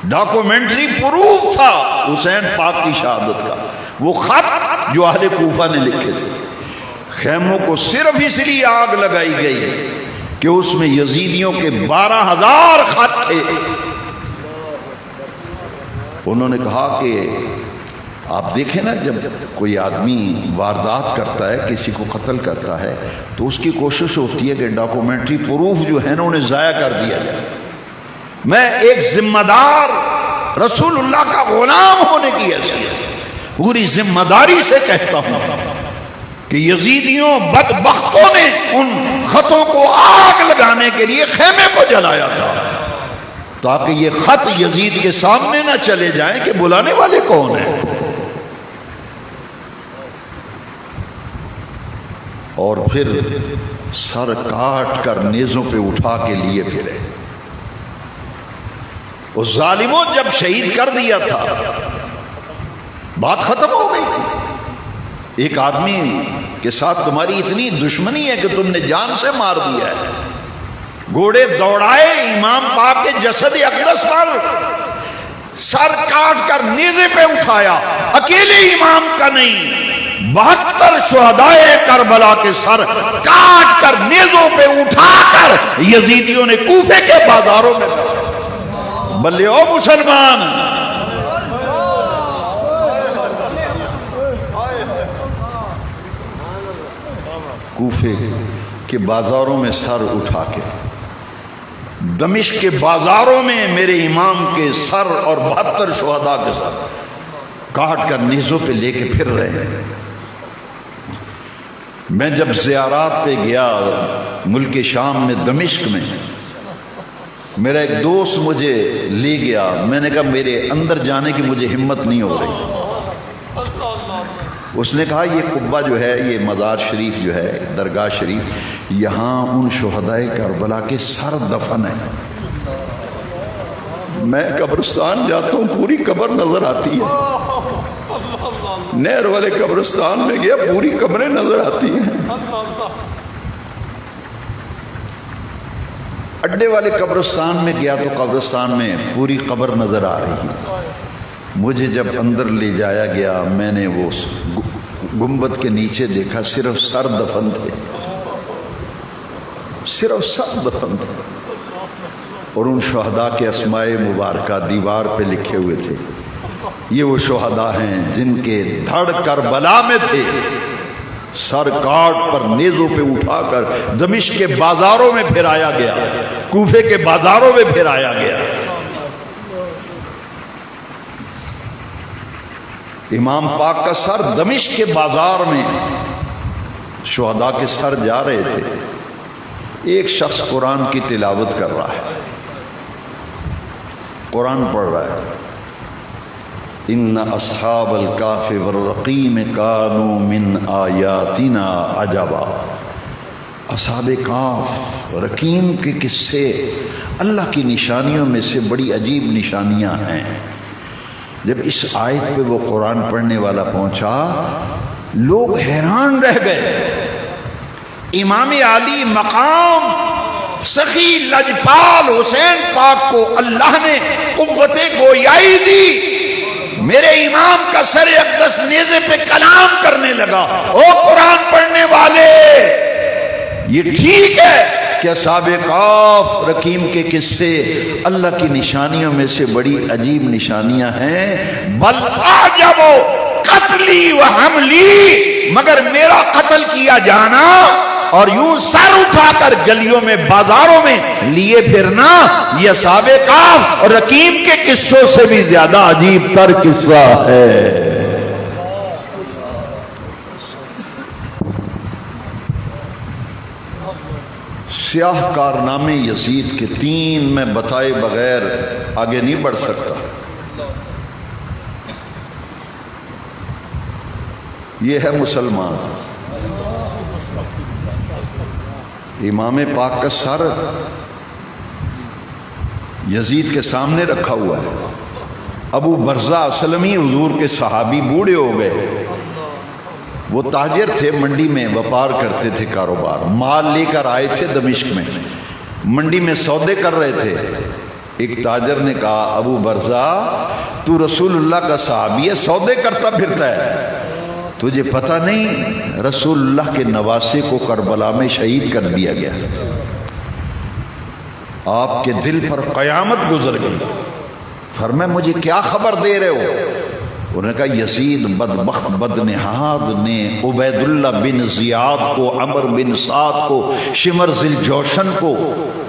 ڈاکومنٹری پروف تھا حسین پاک کی شہادت کا، وہ خط جو اہل کوفہ نے لکھے تھے۔ خیموں کو صرف اس لیے آگ لگائی گئی کہ اس میں یزیدیوں کے 12,000 خط تھے۔ انہوں نے کہا کہ آپ دیکھیں نا، جب کوئی آدمی واردات کرتا ہے، کسی کو قتل کرتا ہے، تو اس کی کوشش ہوتی ہے کہ ڈاکومنٹری پروف جو ہے نا انہیں ضائع کر دیا جائے۔ میں ایک ذمہ دار رسول اللہ کا غلام ہونے کی حیثیت سے پوری ذمہ داری سے کہتا ہوں کہ یزیدیوں بدبختوں نے ان خطوں کو آگ لگانے کے لیے خیمے کو جلایا تھا، تاکہ یہ خط یزید کے سامنے نہ چلے جائیں کہ بلانے والے کون ہیں۔ اور پھر سر کاٹ کر نیزوں پہ اٹھا کے لیے پھرے۔ اس ظالموں جب شہید کر دیا تھا، بات ختم ہو گئی۔ ایک آدمی کے ساتھ تمہاری اتنی دشمنی ہے کہ تم نے جان سے مار دیا ہے۔ گھوڑے دوڑائے، امام پاک کے جسد اقدس پر سر کاٹ کر نیزے پہ اٹھایا۔ اکیلے امام کا نہیں، 72 شہدائے کربلا کے سر کاٹ کر نیزوں پہ اٹھا کر یزیدیوں نے کوفے کے بازاروں میں بلے او مسلمان، کوفے کے بازاروں میں سر اٹھا کے، دمشق کے بازاروں میں میرے امام کے سر اور 72 شہداء کے سر کاٹ کر نیزوں پہ لے کے پھر رہے ہیں۔ میں جب زیارات پہ گیا ملک شام میں دمشق میں، میرا ایک دوست مجھے لے گیا۔ میں نے کہا میرے اندر جانے کی مجھے ہمت نہیں ہو رہی، اس نے کہا یہ قبہ جو ہے، یہ مزار شریف جو ہے، درگاہ شریف، یہاں ان شہدائے کربلا کے سر دفن ہیں۔ میں قبرستان جاتا ہوں، پوری قبر نظر آتی ہے۔ نہر والے قبرستان میں گیا، پوری قبریں نظر آتی ہیں۔ اڈے والے قبرستان میں گیا تو قبرستان میں پوری قبر نظر آ رہی ہے۔ مجھے جب اندر لے جایا گیا، میں نے وہ گنبد کے نیچے دیکھا، صرف سر دفن تھے، صرف سر دفن تھے، اور ان شہداء کے اسماء مبارکہ دیوار پہ لکھے ہوئے تھے۔ یہ وہ شہداء ہیں جن کے دھڑ کربلا میں تھے، سر کاٹ پر نیزوں پہ اٹھا کر دمشق کے بازاروں میں پھرایا گیا، کوفے کے بازاروں میں پھرایا گیا۔ امام پاک کا سر دمشق کے بازار میں، شہداء کے سر جا رہے تھے۔ ایک شخص قرآن کی تلاوت کر رہا ہے، قرآن پڑھ رہا ہے، ان اصحاب الکہف والرقیم کانوا من آیاتنا عجبا۔ اصحاب کہف، رقیم کے قصے اللہ کی نشانیوں میں سے بڑی عجیب نشانیاں ہیں۔ جب اس آیت پہ وہ قرآن پڑھنے والا پہنچا، لوگ حیران رہ گئے۔ امام علی مقام سخی لجپال حسین پاک کو اللہ نے قوت گویائی دی۔ میرے امام کا سر اقدس نیزے پہ کلام کرنے لگا، او قرآن پڑھنے والے، یہ ٹھیک ہے کہ اصحاب کہف، رقیم کے قصے اللہ کی نشانیوں میں سے بڑی عجیب نشانیاں ہیں، بل اعجب قتلی و حملی، مگر میرا قتل کیا جانا اور یوں سر اٹھا کر گلیوں میں بازاروں میں لیے پھرنا، یہ اصحاب کہف اور رقیم کے قصوں سے بھی زیادہ عجیب تر قصہ ہے۔ سیاہ کارنامے یزید کے 3 میں بتائے بغیر آگے نہیں بڑھ سکتا۔ یہ ہے مسلمان۔ امام پاک کا سر یزید کے سامنے رکھا ہوا ہے۔ ابو برزہ اسلمی حضور کے صحابی بوڑھے ہو گئے، وہ تاجر تھے، منڈی میں وپار کرتے تھے، کاروبار، مال لے کر آئے تھے دمشق میں، منڈی میں سودے کر رہے تھے۔ ایک تاجر نے کہا، ابو برزہ تو رسول اللہ کا صحابی ہے، سودے کرتا پھرتا ہے، تجھے پتہ نہیں رسول اللہ کے نواسے کو کربلا میں شہید کر دیا گیا، آپ کے دل پر قیامت گزر گئی۔ فرمایا مجھے کیا خبر دے رہے ہو؟ انہوں نے کہا یزید بدبخت بدنہاد نے عبید اللہ بن زیاد کو، عمر بن سعد کو، شمر ذی الجوشن کو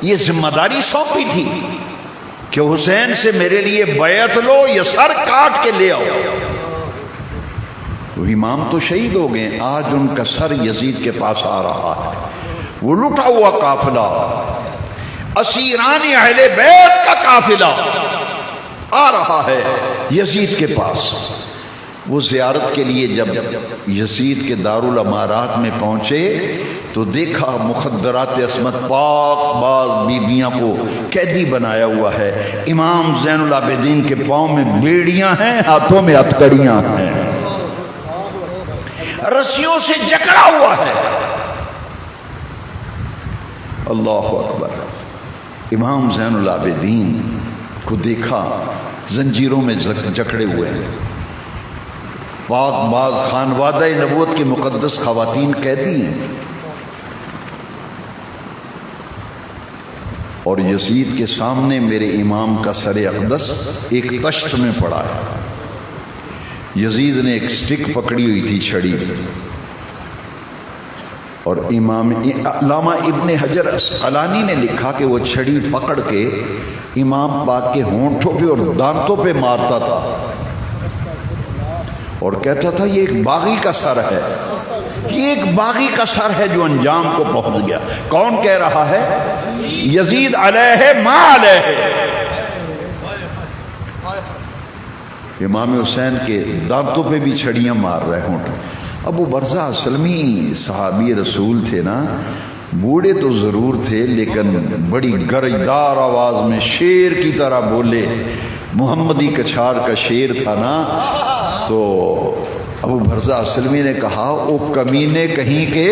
یہ ذمہ داری سونپی تھی کہ حسین سے میرے لیے بیعت لو یا سر کاٹ کے لے آؤ۔ تو امام تو شہید ہو گئے، آج ان کا سر یزید کے پاس آ رہا ہے، وہ لٹا ہوا قافلہ، اسیران اہل بیت کا قافلہ آ رہا ہے یزید کے پاس۔ وہ زیارت کے لیے جب یزید کے دارالامارات میں پہنچے تو دیکھا مخدرات عصمت پاک بعض بیبیاں کو قیدی بنایا ہوا ہے، امام زین العابدین کے پاؤں میں بیڑیاں ہیں، ہاتھوں میں ہتھکڑیاں ہیں، رسیوں سے جکڑا ہوا ہے۔ اللہ اکبر۔ امام زین العابدین کو دیکھا زنجیروں میں جکڑے ہوئے ہیں، پاک باز خانوادہ نبوت کی مقدس خواتین قیدی ہیں، اور یزید کے سامنے میرے امام کا سر اقدس ایک تشت میں پڑا ہے۔ یزید نے ایک سٹک پکڑی ہوئی تھی، چھڑی، اور امام علامہ ابن حجر عسقلانی نے لکھا کہ وہ چھڑی پکڑ کے امام پاک کے ہونٹوں پہ اور دانتوں پہ مارتا تھا اور کہتا تھا یہ ایک باغی کا سر ہے، یہ ایک باغی کا سر ہے جو انجام کو پہنچ گیا۔ کون کہہ رہا ہے؟ یزید علیہ ما علیہ۔ امام حسین کے دانتوں پہ بھی چھڑیاں مار رہے ہوں. ابو برزہ اسلمی صحابی رسول تھے نا, بوڑھے تو ضرور تھے لیکن بڑی گرجدار آواز میں شیر کی طرح بولے. محمدی کچھار کا شیر تھا نا. تو ابو برزہ اسلمی نے کہا او کمینے کہیں کے,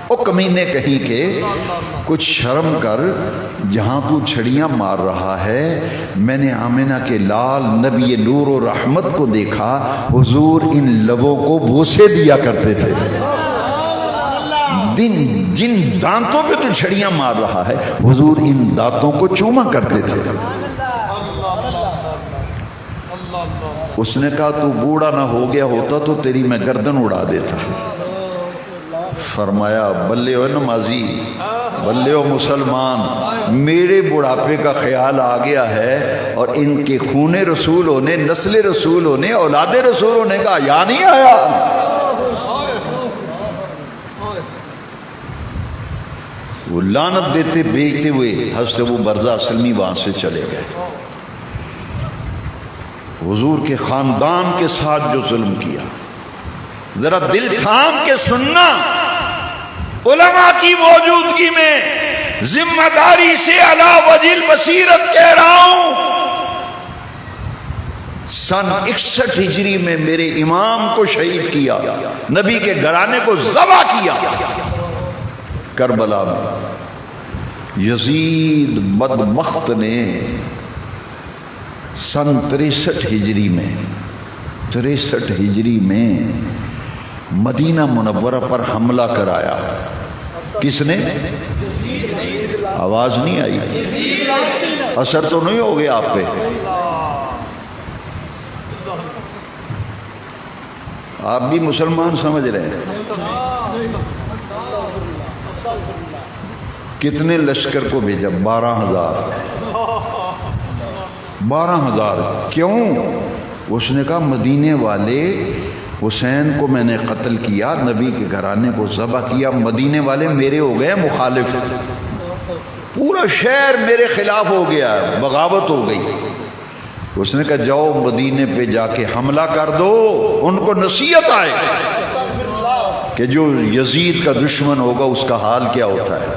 او کمینے کہیں کے, کچھ شرم کر, جہاں تو چھڑیاں مار رہا ہے میں نے آمنہ کے لال نبی نور و رحمت کو دیکھا, حضور ان لبوں کو بوسے دیا کرتے تھے. جن دانتوں پہ تو چھڑیاں مار رہا ہے حضور ان دانتوں کو چوما کرتے تھے. اس نے کہا تو بوڑھا نہ ہو گیا ہوتا تو تیری میں گردن اڑا دیتا. فرمایا بلے ہو نمازی, بلے ہو مسلمان, میرے بڑھاپے کا خیال آ گیا ہے اور ان کے خون رسول ہونے, نسل رسول ہونے, اولاد رسول ہونے کا حیا نہیں آیا. وہ لعنت دیتے بیچتے ہوئے حضرت ابو برزہ اسلمی وہاں سے چلے گئے. حضور کے خاندان کے ساتھ جو ظلم کیا, ذرا دل تھام کے سننا. علماء کی موجودگی میں ذمہ داری سے علی وجہ البصیرت کہہ رہا ہوں, سن 61 ہجری میں میرے امام کو شہید کیا, نبی کے گھرانے کو ذبح کیا کربلا میں. یزید بدبخت نے سن 63 ہجری میں مدینہ منورہ پر حملہ کرایا. کس نے؟ آواز نہیں آئی, اثر تو نہیں ہو گیا آپ پہ؟ آپ بھی مسلمان سمجھ رہے ہیں. کتنے لشکر کو بھیجا؟ 12,000. کیوں؟ اس نے کہا مدینے والے حسین کو میں نے قتل کیا, نبی کے گھرانے کو ذبح کیا, مدینے والے میرے ہو گئے مخالف, پورا شہر میرے خلاف ہو گیا, بغاوت ہو گئی. اس نے کہا جاؤ مدینے پہ جا کے حملہ کر دو, ان کو نصیحت آئے کہ جو یزید کا دشمن ہوگا اس کا حال کیا ہوتا ہے.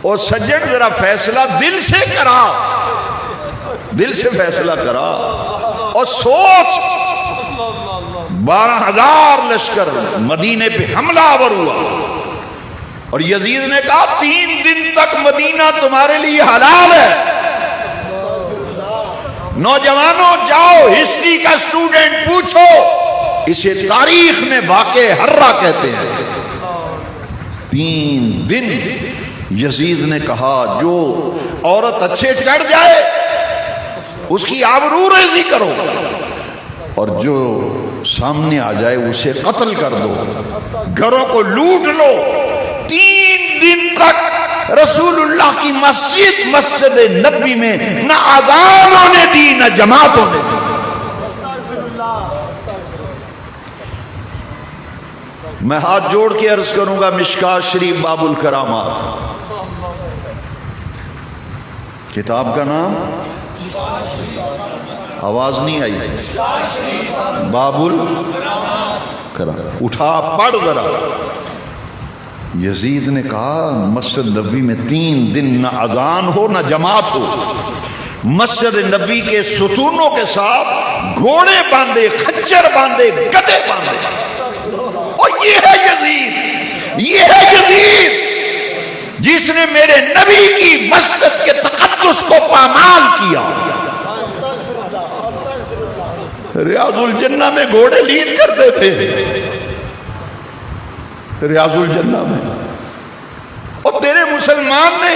اور سجن ذرا فیصلہ دل سے کرا, دل سے فیصلہ کرا اور سوچ. 12,000 لشکر مدینے پہ حملہ آور ہوا اور یزید نے کہا 3 دن تک مدینہ تمہارے لیے حلال ہے. نوجوانوں جاؤ ہسٹری کا اسٹوڈنٹ پوچھو, اسے تاریخ میں واقع حرہ کہتے ہیں. 3 دن یزید نے کہا جو عورت اچھے چڑھ جائے اس کی آبرو ریزی کرو اور جو سامنے آ جائے اسے قتل کر دو, گھروں کو لوٹ لو. 3 دن تک رسول اللہ کی مسجد نبی میں نہ اذان ہونے دی نہ جماعت ہونے دی. میں ہاتھ جوڑ کے عرض کروں گا, مشکات شریف باب الکرامات کتاب کا نام, آواز نہیں آئی, باب الکرامات, اٹھا پڑھ ذرا. یزید نے کہا مسجد نبی میں 3 دن نہ اذان ہو نہ جماعت ہو. مسجد نبی کے ستونوں کے ساتھ گھوڑے باندھے, خچر باندھے, گدھے باندھے. اور یہ ہے یزید, یہ ہے یزید جس نے میرے نبی کی مسجد کے تقدس کو پامال کیا. ریاض الجنہ میں گھوڑے لید کرتے تھے, ریاض الجنہ میں. اور تیرے مسلمان نے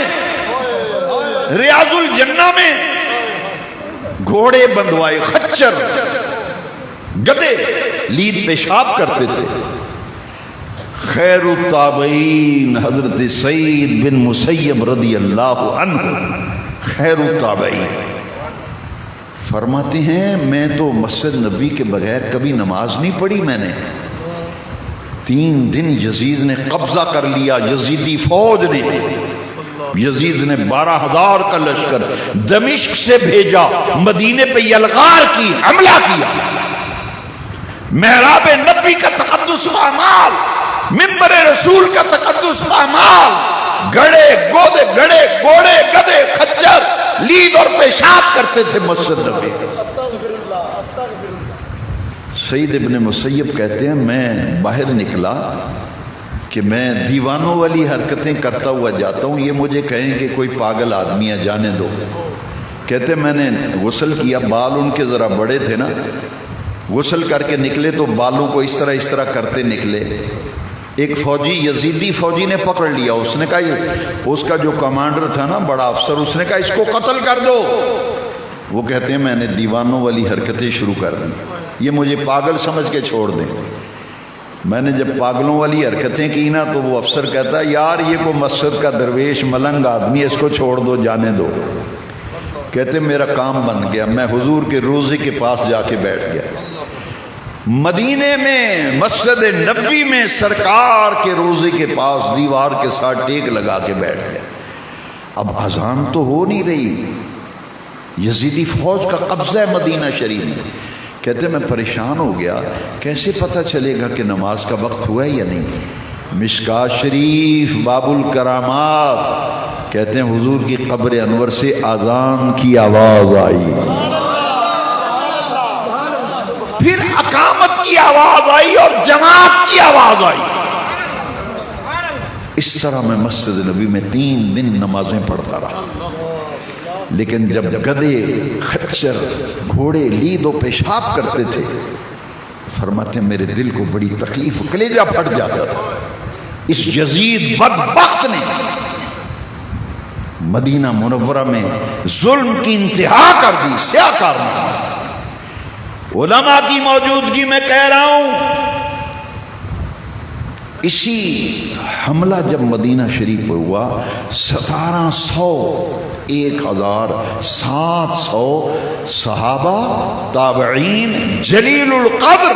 ریاض الجنہ میں گھوڑے بندوائے, خچر گدے لید پیشاب کرتے تھے. خیر التابعین حضرت سعید بن مسیب رضی اللہ عنہ, خیر التابعین فرماتے ہیں میں تو مسجد نبی کے بغیر کبھی نماز نہیں پڑھی میں نے. 3 دن یزید نے قبضہ کر لیا, یزیدی فوج نے. یزید نے 12,000 کا لشکر دمشق سے بھیجا، مدینے پہ یلغار کی، حملہ کیا، محراب نبی کا تقدس پامال، منبر رسول کا تقدس پامال، گڑے گھوڑے گدے خچر لید اور پیشاب کرتے تھے مسجد نبی۔ سعید ابن مسیب کہتے ہیں میں باہر نکلا کہ میں دیوانوں والی حرکتیں کرتا ہوا جاتا ہوں، یہ مجھے کہیں کہ کوئی پاگل آدمی ہے، جانے دو۔ کہتے میں نے غسل کیا، بال ان کے ذرا بڑے تھے نا، غسل کر کے نکلے تو بالوں کو اس طرح کرتے نکلے۔ ایک فوجی، یزیدی فوجی نے پکڑ لیا، اس نے کہا، اس کا جو کمانڈر تھا نا، بڑا افسر، اس نے کہا اس کو قتل کر دو۔ وہ کہتے ہیں میں نے دیوانوں والی حرکتیں شروع کر دی، یہ مجھے پاگل سمجھ کے چھوڑ دیں۔ میں نے جب پاگلوں والی حرکتیں کی نا تو وہ افسر کہتا ہے یار یہ کو مسجد کا درویش ملنگ آدمی ہے، اس کو چھوڑ دو، جانے دو۔ کہتے میرا کام بن گیا، میں حضور کے روضے کے پاس جا کے بیٹھ گیا، مدینے میں مسجد نبی میں سرکار کے روضے کے پاس دیوار کے ساتھ ٹیک لگا کے بیٹھ گیا۔ اب اذان تو ہو نہیں رہی، یزیدی فوج کا قبضہ ہے مدینہ شریف میں۔ کہتے میں پریشان ہو گیا، کیسے پتہ چلے گا کہ نماز کا وقت ہوا ہے یا نہیں؟ مشکات شریف باب الکرامات کہتے ہیں حضور کی قبر انور سے اذان کی آواز آئی، پھر اقامت کی آواز آئی اور جماعت کی آواز آئی۔ اس طرح میں مسجد نبی میں 3 دن نمازیں پڑھتا رہا، لیکن جب گدے خچر گھوڑے لید و پیشاب کرتے تھے، فرماتے میرے دل کو بڑی تکلیف، کلیجہ پھٹ جاتا تھا۔ اس یزید بدبخت نے مدینہ منورہ میں ظلم کی انتہا کر دی، سیاہ کارنامہ۔ علماء کی موجودگی میں کہہ رہا ہوں، اسی حملہ جب مدینہ شریف پہ ہوا، 1700 صحابہ، تابعین، جلیل القدر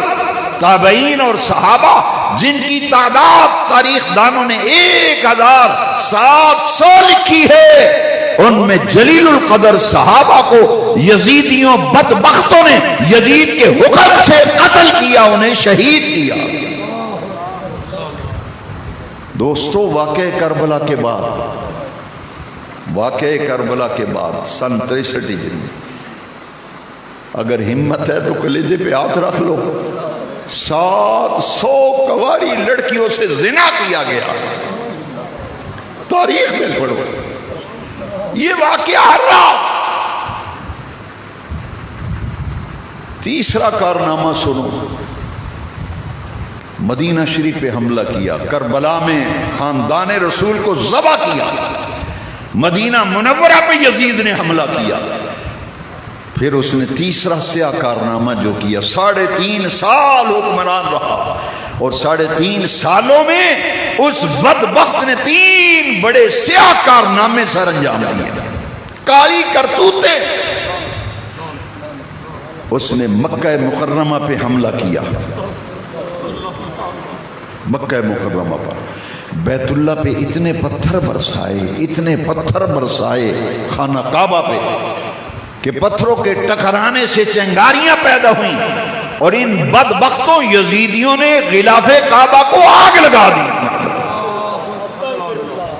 تابعین اور صحابہ جن کی تعداد تاریخ دانوں نے 1700 لکھی ہے، ان میں جلیل القدر صحابہ کو یزیدیوں بدبختوں نے یزید کے حکم سے قتل کیا، انہیں شہید کیا۔ دوستو واقعہ کربلا کے بعد سن 63 ہجری، اگر ہمت ہے تو کلیجے پہ ہاتھ رکھ لو، 700 کواری لڑکیوں سے زنا کیا گیا۔ تاریخ میں پڑھو، یہ واقعہ ہر رات۔ تیسرا کارنامہ سنو، مدینہ شریف پہ حملہ کیا، کربلا میں خاندان رسول کو ذبح کیا، مدینہ منورہ پہ یزید نے حملہ کیا۔ پھر اس نے تیسرا سیاہ کارنامہ جو کیا، 3.5 سال حکمران رہا، اور 3.5 سالوں میں اس بدبخت نے 3 بڑے سیاہ کارنامے سر انجام دیے، کالی کرتوتیں۔ اس نے مکہ مکرمہ پہ حملہ کیا، مکہ مکرمہ پر بیت اللہ پہ اتنے پتھر برسائے خانہ کعبہ پہ کہ پتھروں کے ٹکرانے سے چنگاریاں پیدا ہوئیں، اور ان بدبختوں یزیدیوں نے غلاف کعبہ کو آگ لگا دی،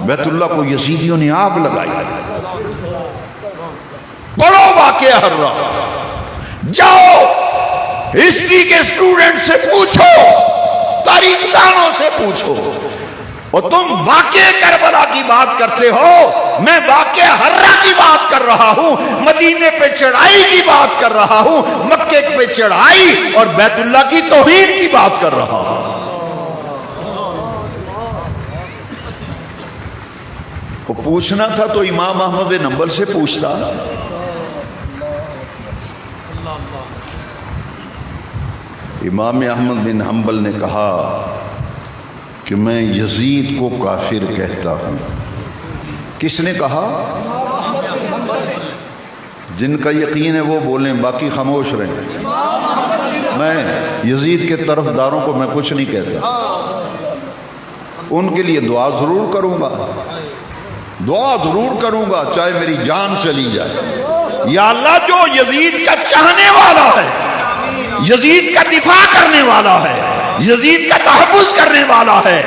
بیت اللہ کو یزیدیوں نے آگ لگائی۔ پڑھو واقعہ ہر رات، جاؤ ہسٹری کے اسٹوڈنٹ سے پوچھو، تاریخ دانوں سے پوچھو، اور تم واقعہ کربلا کی بات کرتے ہو، میں واقعہ ہرہ کی بات کر رہا ہوں، مدینے پہ چڑھائی کی بات کر رہا ہوں، مکے پہ چڑھائی اور بیت اللہ کی توہین کی بات کر رہا ہوں۔ وہ پوچھنا تھا تو امام احمد بن حنبل سے پوچھتا۔ امام احمد بن حنبل نے کہا کہ میں یزید کو کافر کہتا ہوں۔ کس نے کہا؟ جن کا یقین ہے وہ بولیں، باقی خاموش رہیں۔ میں یزید کے طرفداروں کو میں کچھ نہیں کہتا، ان کے لیے دعا ضرور کروں گا، دعا ضرور کروں گا چاہے میری جان چلی جائے. یا اللہ جو یزید کا چاہنے والا ہے، یزید کا دفاع کرنے والا ہے، یزید کا تحفظ کرنے والا ہے،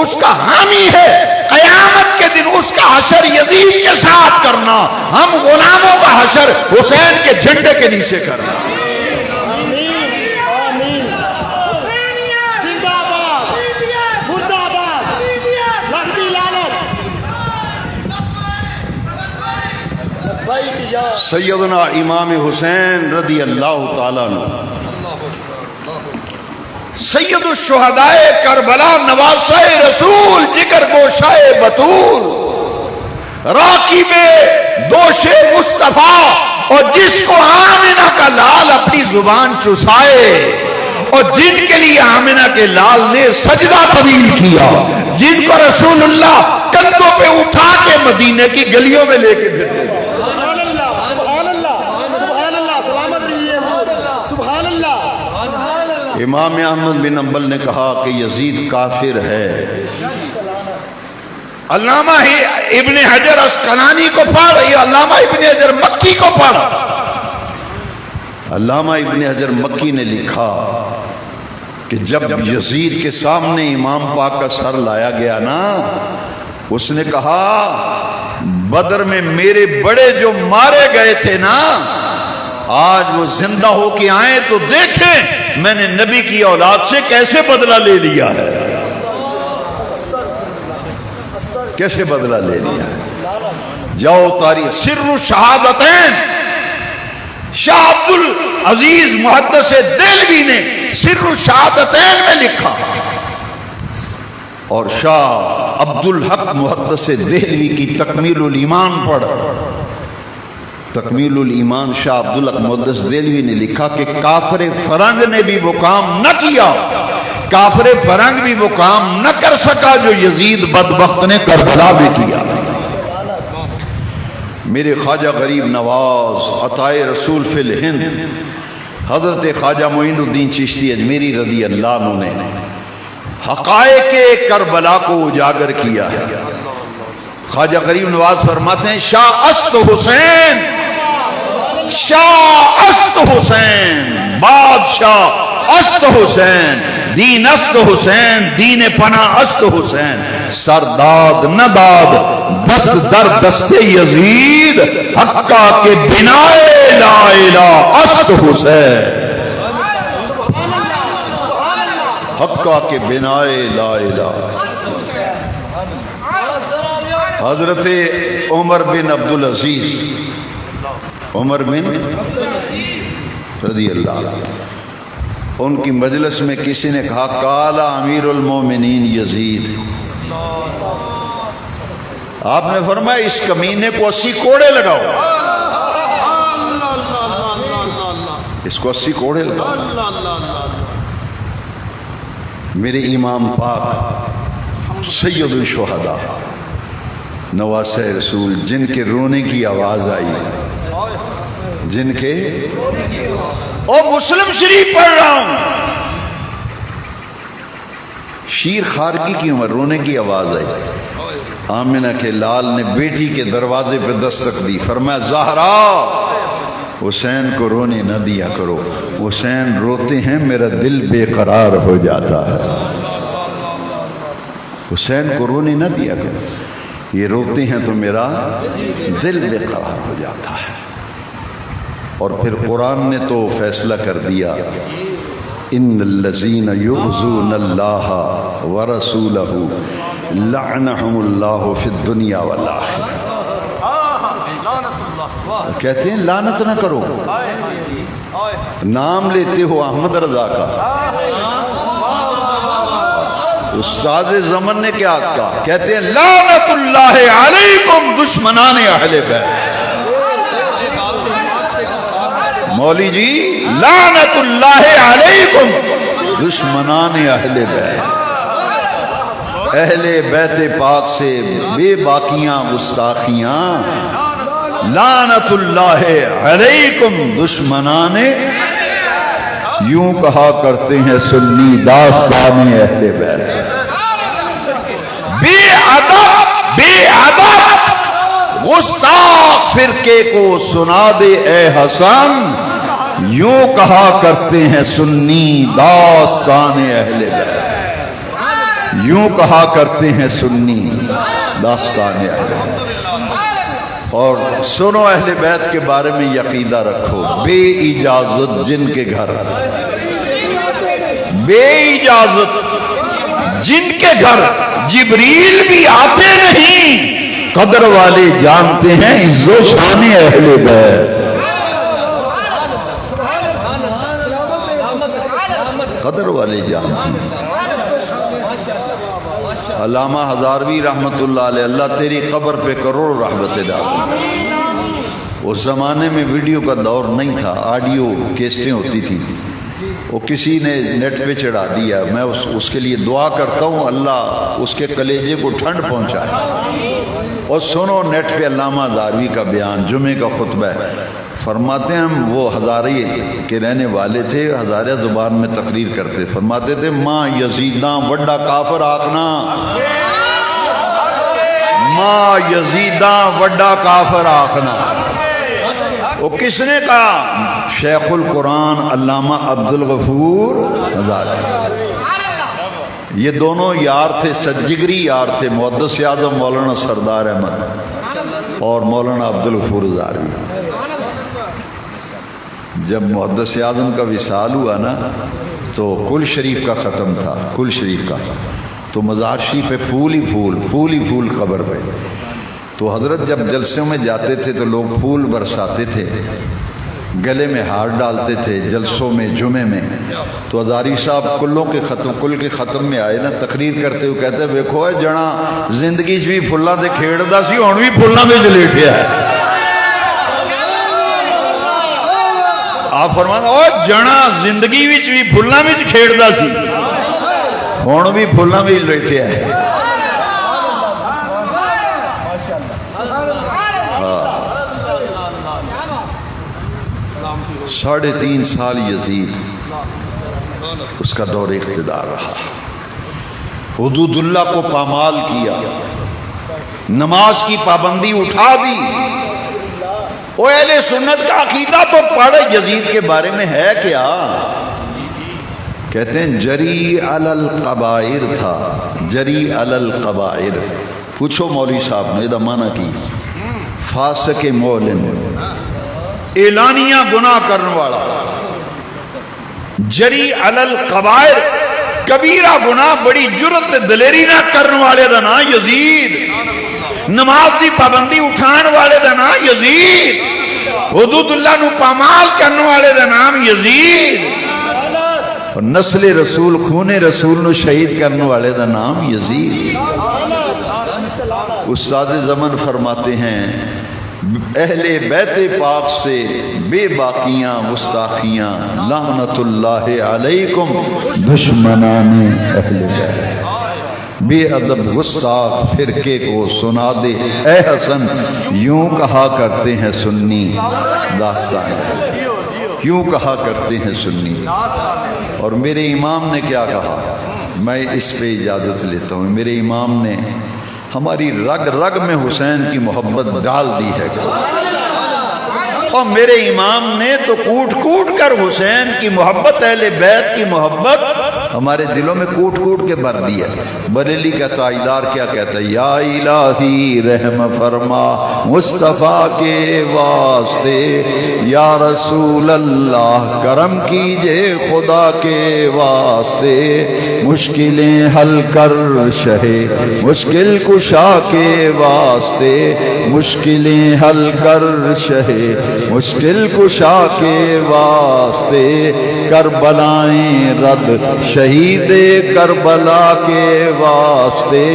اس کا حامی ہے، قیامت کے دن اس کا حشر یزید کے ساتھ کرنا، ہم غلاموں کا حشر حسین کے جھنڈے کے نیچے کرنا. سیدنا امام حسین رضی اللہ تعالیٰ عنہ سید الشہداء کربلا، نواسہ رسول، جگر گوشائے بطول، راکب دوش مصطفیٰ، اور جس کو آمنہ کا لال اپنی زبان چسائے، اور جن کے لیے آمنہ کے لال نے سجدہ طویل کیا، جن کو رسول اللہ کندھوں پہ اٹھا کے مدینے کی گلیوں میں لے کے پھرتے. امام احمد بن حنبل نے کہا کہ یزید کافر ہے. علامہ ابن حجر اسقلانی کو پڑھ، یہ علامہ ابن حجر مکی کو پڑھ. علامہ ابن حجر مکی نے لکھا کہ جب یزید کے سامنے امام پاک کا سر لایا گیا نا، اس نے کہا بدر میں میرے بڑے جو مارے گئے تھے نا، آج وہ زندہ ہو کے آئیں تو دیکھیں میں نے نبی کی اولاد سے کیسے بدلہ لے لیا ہے، کیسے بدلہ لے لیا ہے. جاؤ تاریخ سر الشہادتین، شاہ عبد العزیز محدث دہلوی نے سر الشہادتین میں لکھا، اور شاہ عبد الحق محدث دہلوی کی تکمیل الایمان پڑھ. تکمیل الایمان شاہ عبد الحق محدث دہلوی نے لکھا کہ کافر فرنگ نے بھی وہ کام نہ کیا، کافر فرنگ بھی وہ کام نہ کر سکا جو یزید بدبخت نے کربلا میں کیا. میرے خواجہ غریب نواز عطائے رسول فی الہند حضرت خواجہ معین الدین چشتی اجمیری رضی اللہ عنہ نے حقائق کربلا کو اجاگر کیا ہے. خواجہ غریب نواز فرماتے ہیں شاہ است حسین، شاہ است حسین، بادشاہ است حسین، دین است حسین، دین پناہ است حسین، سرداد نہ داد دست در دست یزید، حقا کے بنائے لا الہ است حسین، حقا کے بنائے لا الہ. حضرت عمر بن عبدالعزیز، عمر بن رضی اللہ عنہ، ان کی مجلس میں کسی نے کہا کالا امیر المومنین یزید. آپ نے فرمایا اس کمینے کو 80 کوڑے لگاؤ، اس کو 80 کوڑے لگاؤ. میرے امام پاک سید الشہداء نواسہ رسول، جن کے رونے کی آواز آئی، جن کے مسلم شریف پڑھ رہا ہوں، شیر خارگی کی عمر رونے کی آواز آئی. آمنہ کے لال نے بیٹی کے دروازے پہ دستک دی، فرمایا زہرا حسین کو رونے نہ دیا کرو، حسین روتے ہیں میرا دل بے قرار ہو جاتا ہے. حسین کو رونے نہ دیا کرو، یہ روتے ہیں تو میرا دل بے قرار ہو جاتا ہے. اور پھر قرآن نے تو فیصلہ کر دیا ان الذین یؤذون اللہ ورسولہ لعنہم اللہ فی الدنیا والآخرہ. کہتے ہیں لعنت نہ کرو، نام لیتے ہو احمد رضا کا. استاد زمن نے کیا کہا؟ کہتے ہیں لعنت اللہ علیکم دشمنان اہل بیت. مولی جی لعنت اللہ علیکم دشمنان اہل بیت. اہل بیت پاک سے بے باقیاں گستاخیاں، لعنت اللہ علیکم دشمنان. یوں کہا کرتے ہیں سنی داستان اہل بیت. بے ادب، بے ادب گستاخ فرقے کو سنا دے اے حسن، یوں کہا کرتے ہیں سنی داستان اہل بیت، یوں کہا کرتے ہیں سنی داستان اہل بیت۔ اور سنو اہل بیت کے بارے میں یہ عقیدہ رکھو، بے اجازت جن کے گھر، بے اجازت جن کے گھر جبریل بھی آتے نہیں، قدر والے جانتے ہیں عز و شان اہل بیت، قدر والے جانتے ہیں۔ علامہ ہزاروی رحمت اللہ علیہ، اللہ تیری قبر پہ کروڑ رحمتیں ڈالے۔ اس زمانے میں ویڈیو کا دور نہیں تھا، آڈیو کیسٹیں ہوتی تھی، وہ کسی نے نیٹ پہ چڑھا دیا۔ میں اس کے لیے دعا کرتا ہوں اللہ اس کے کلیجے کو ٹھنڈ پہنچائے۔ اور سنو نیٹ پہ علامہ ہزاروی کا بیان، جمعے کا خطبہ ہے، فرماتے ہیں وہ ہزارے کے رہنے والے تھے، ہزاریہ زبان میں تقریر کرتے، فرماتے تھے ماں یزیداں وڈا کافر آخنا، ماں یزیداں وڈا کافر آخنا۔ وہ کس نے کہا؟ شیخ القرآن علامہ عبدالغفور ہزاری۔ یہ دونوں یار تھے، سجگری یار تھے، محدث اعظم مولانا سردار احمد اور مولانا عبدالغفور ہزاری۔ جب محدث اعظم کا وصال ہوا نا تو کل شریف کا ختم تھا، کل شریف کا، تو مزار شریف پہ پھول ہی پھول قبر پہ۔ تو حضرت جب جلسوں میں جاتے تھے تو لوگ پھول برساتے تھے، گلے میں ہار ڈالتے تھے جلسوں میں، جمعے میں۔ تو ہزاری صاحب کل کے ختم میں آئے نا، تقریر کرتے ہوئے کہتے ویکھو اے جنا زندگی چ بھی پھلاں تے کھیڑدا سی، ہن بھی پھلاں وچ لیٹیا ہے۔ آپ فرمانا او جنا زندگی وچ بھی پھلاں وچ کھیڑدا سی، ہن بھی پھلاں وچ لیٹیا ہے۔ 3.5 سال یزید اس کا دور اقتدار رہا، حدود اللہ کو پامال کیا، نماز کی پابندی اٹھا دی۔ وہ اہل سنت کا عقیدہ تو پڑھ، یزید کے بارے میں ہے کیا؟ کہتے ہیں جری علی القبائر تھا، جری علی القبائر۔ پوچھو مولوی صاحب نے، دا معنی کی فاسق مولن، اعلانیہ گناہ کرنے والا، جری علی القبائر، کبیرہ گناہ بڑی جرت دلیری نہ کرنے والے دا نا یزید، نماز دی پابندی اٹھان والے دا نام یزید، حدود اللہ نو پامال کرنے والے دا نام یزید، اور نسل رسول خون رسول نو شہید کرنے والے دا نام یزید۔ استاد زمن فرماتے ہیں اہل بیت پاک سے بے باقیاں گستاخیاں، لعنت اللہ علیکم دشمنان اہل بیت۔ بے ادب گستاخ فرقے کو سنا دے اے حسن، یوں کہا کرتے ہیں سنی داستان، یوں کہا کرتے ہیں سنی۔ اور میرے امام نے کیا کہا، میں اس پہ اجازت لیتا ہوں، میرے امام نے ہماری رگ رگ میں حسین کی محبت ڈال دی ہے، اور میرے امام نے تو کوٹ کوٹ کر حسین کی محبت، اہل بیت کی محبت ہمارے دلوں میں کوٹ کوٹ کے بھر دیا۔ بریلی کا تائیدار کیا کہتا ہے، یا الہی رحم فرما مصطفیٰ کے واسطے، یا رسول اللہ کرم کیجئے خدا کے واسطے، مشکلیں حل کر شہ مشکل کشا کے واسطے، مشکلیں حل کر شہ مشکل کشا کے واسطے، کربلائیں رد شہید کربلا کے واسطے،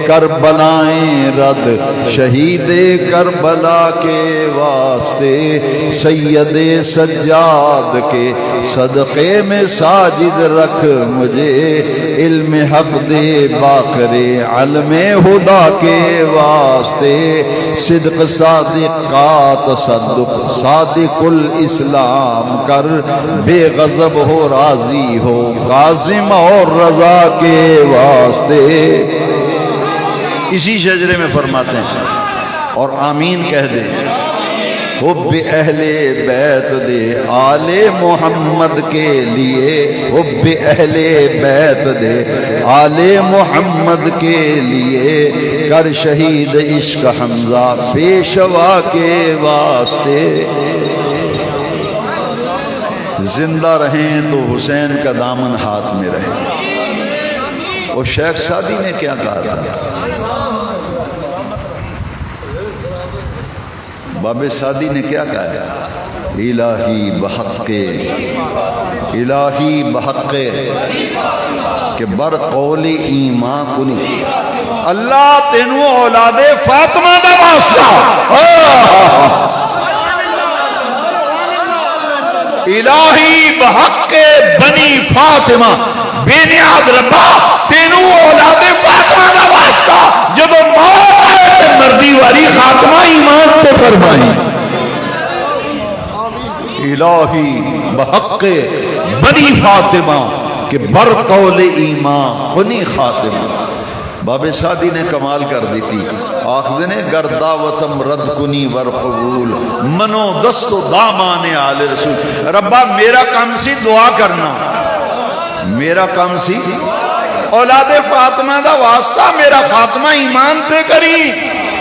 کربلائیں رد شہید کربلا کے واسطے، سید سجاد کے صدقے میں ساجد رکھ مجھے، علم حق دے باقر علم خدا کے واسطے، صدق صادق کا تصدق صادق الاسلام کر، بے غضب ہو راضی ہو قاسم اور رضا کے واسطے۔ اسی شجرے میں فرماتے ہیں اور آمین کہہ دیں۔ حب اہل بیت دے آل محمد کے لیے، حب اہل بیت دے آل محمد کے لیے، کر شہید عشق حمزہ پیشوا کے واسطے۔ زندہ رہیں تو حسین کا دامن ہاتھ میں رہے۔ اور شیخ سعدی نے کیا کہا تھا؟ بابے سعدی نے کیا کہا ہے؟ الہی بحق، الہی بحق کہ بر قول ایمان کنی، اللہ تینو اولاد فاطمہ دا واسطہ، الہی بحق بنی فاطمہ، بے نیاز ربا تینو اولاد فاطمہ دا واسطہ، جب موت آئے تے مردی والی خاتمہ ایمان تے فرمائی۔ الہی بحق بنی فاطمہ کہ بر قول ایمان بنی خاتمہ۔ باب سعدی نے کمال کر دیتی، آخذ نے گر دعوتم رد کنی ور قبول، منو دست و دامان آل رسول۔ ربا میرا کام سی دعا کرنا، میرا کام سی اولاد فاطمہ دا واسطہ، میرا خاتمہ ایمان تے کری،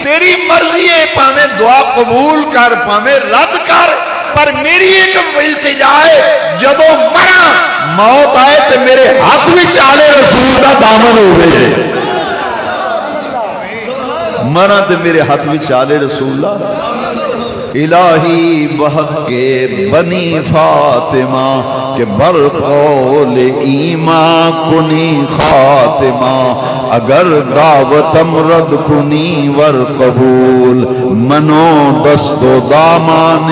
تیری مرضی ہے، پاویں دعا قبول کر پاویں رد کر، پر میری ایک التجا ہے، جدو مرا موت آئے تے میرے ہاتھ وچ آل رسول دا دامن ہوئے، مرا تے میرے ہاتھ وچ آل رسول اللہ۔ الہی بحق بنی فاطمہ کہ بر قول ایمان کنی خاتمہ، اگر دعوتم رد کنی ور قبول، منو دست و دامان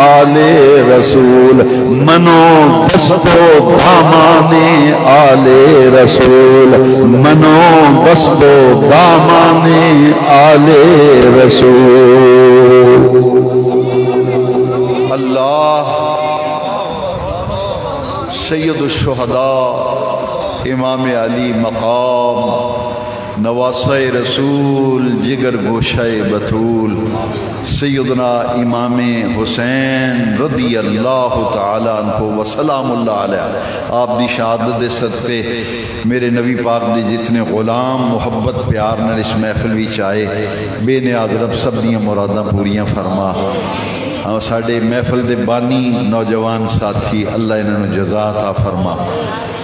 آل رسول، منو دست و دامان آل رسول، منو دست و دامان آل رسول۔ اللہ سید الشہداء امام علی مقام نواسہ رسول جگر گوشہ بطول سیدنا امام حسین رضی اللہ تعالی عنہ وسلام اللہ علیہ، آپ دی شہادت صدقے میرے نبی پاک دی جتنے غلام محبت پیار نال اس محفل وچ آئے، بے نیاز رب سب دیاں مراداں پوریاں فرما۔ ساڑھے محفل دے بانی نوجوان ساتھی اللہ انہوں جزا عطا فرما۔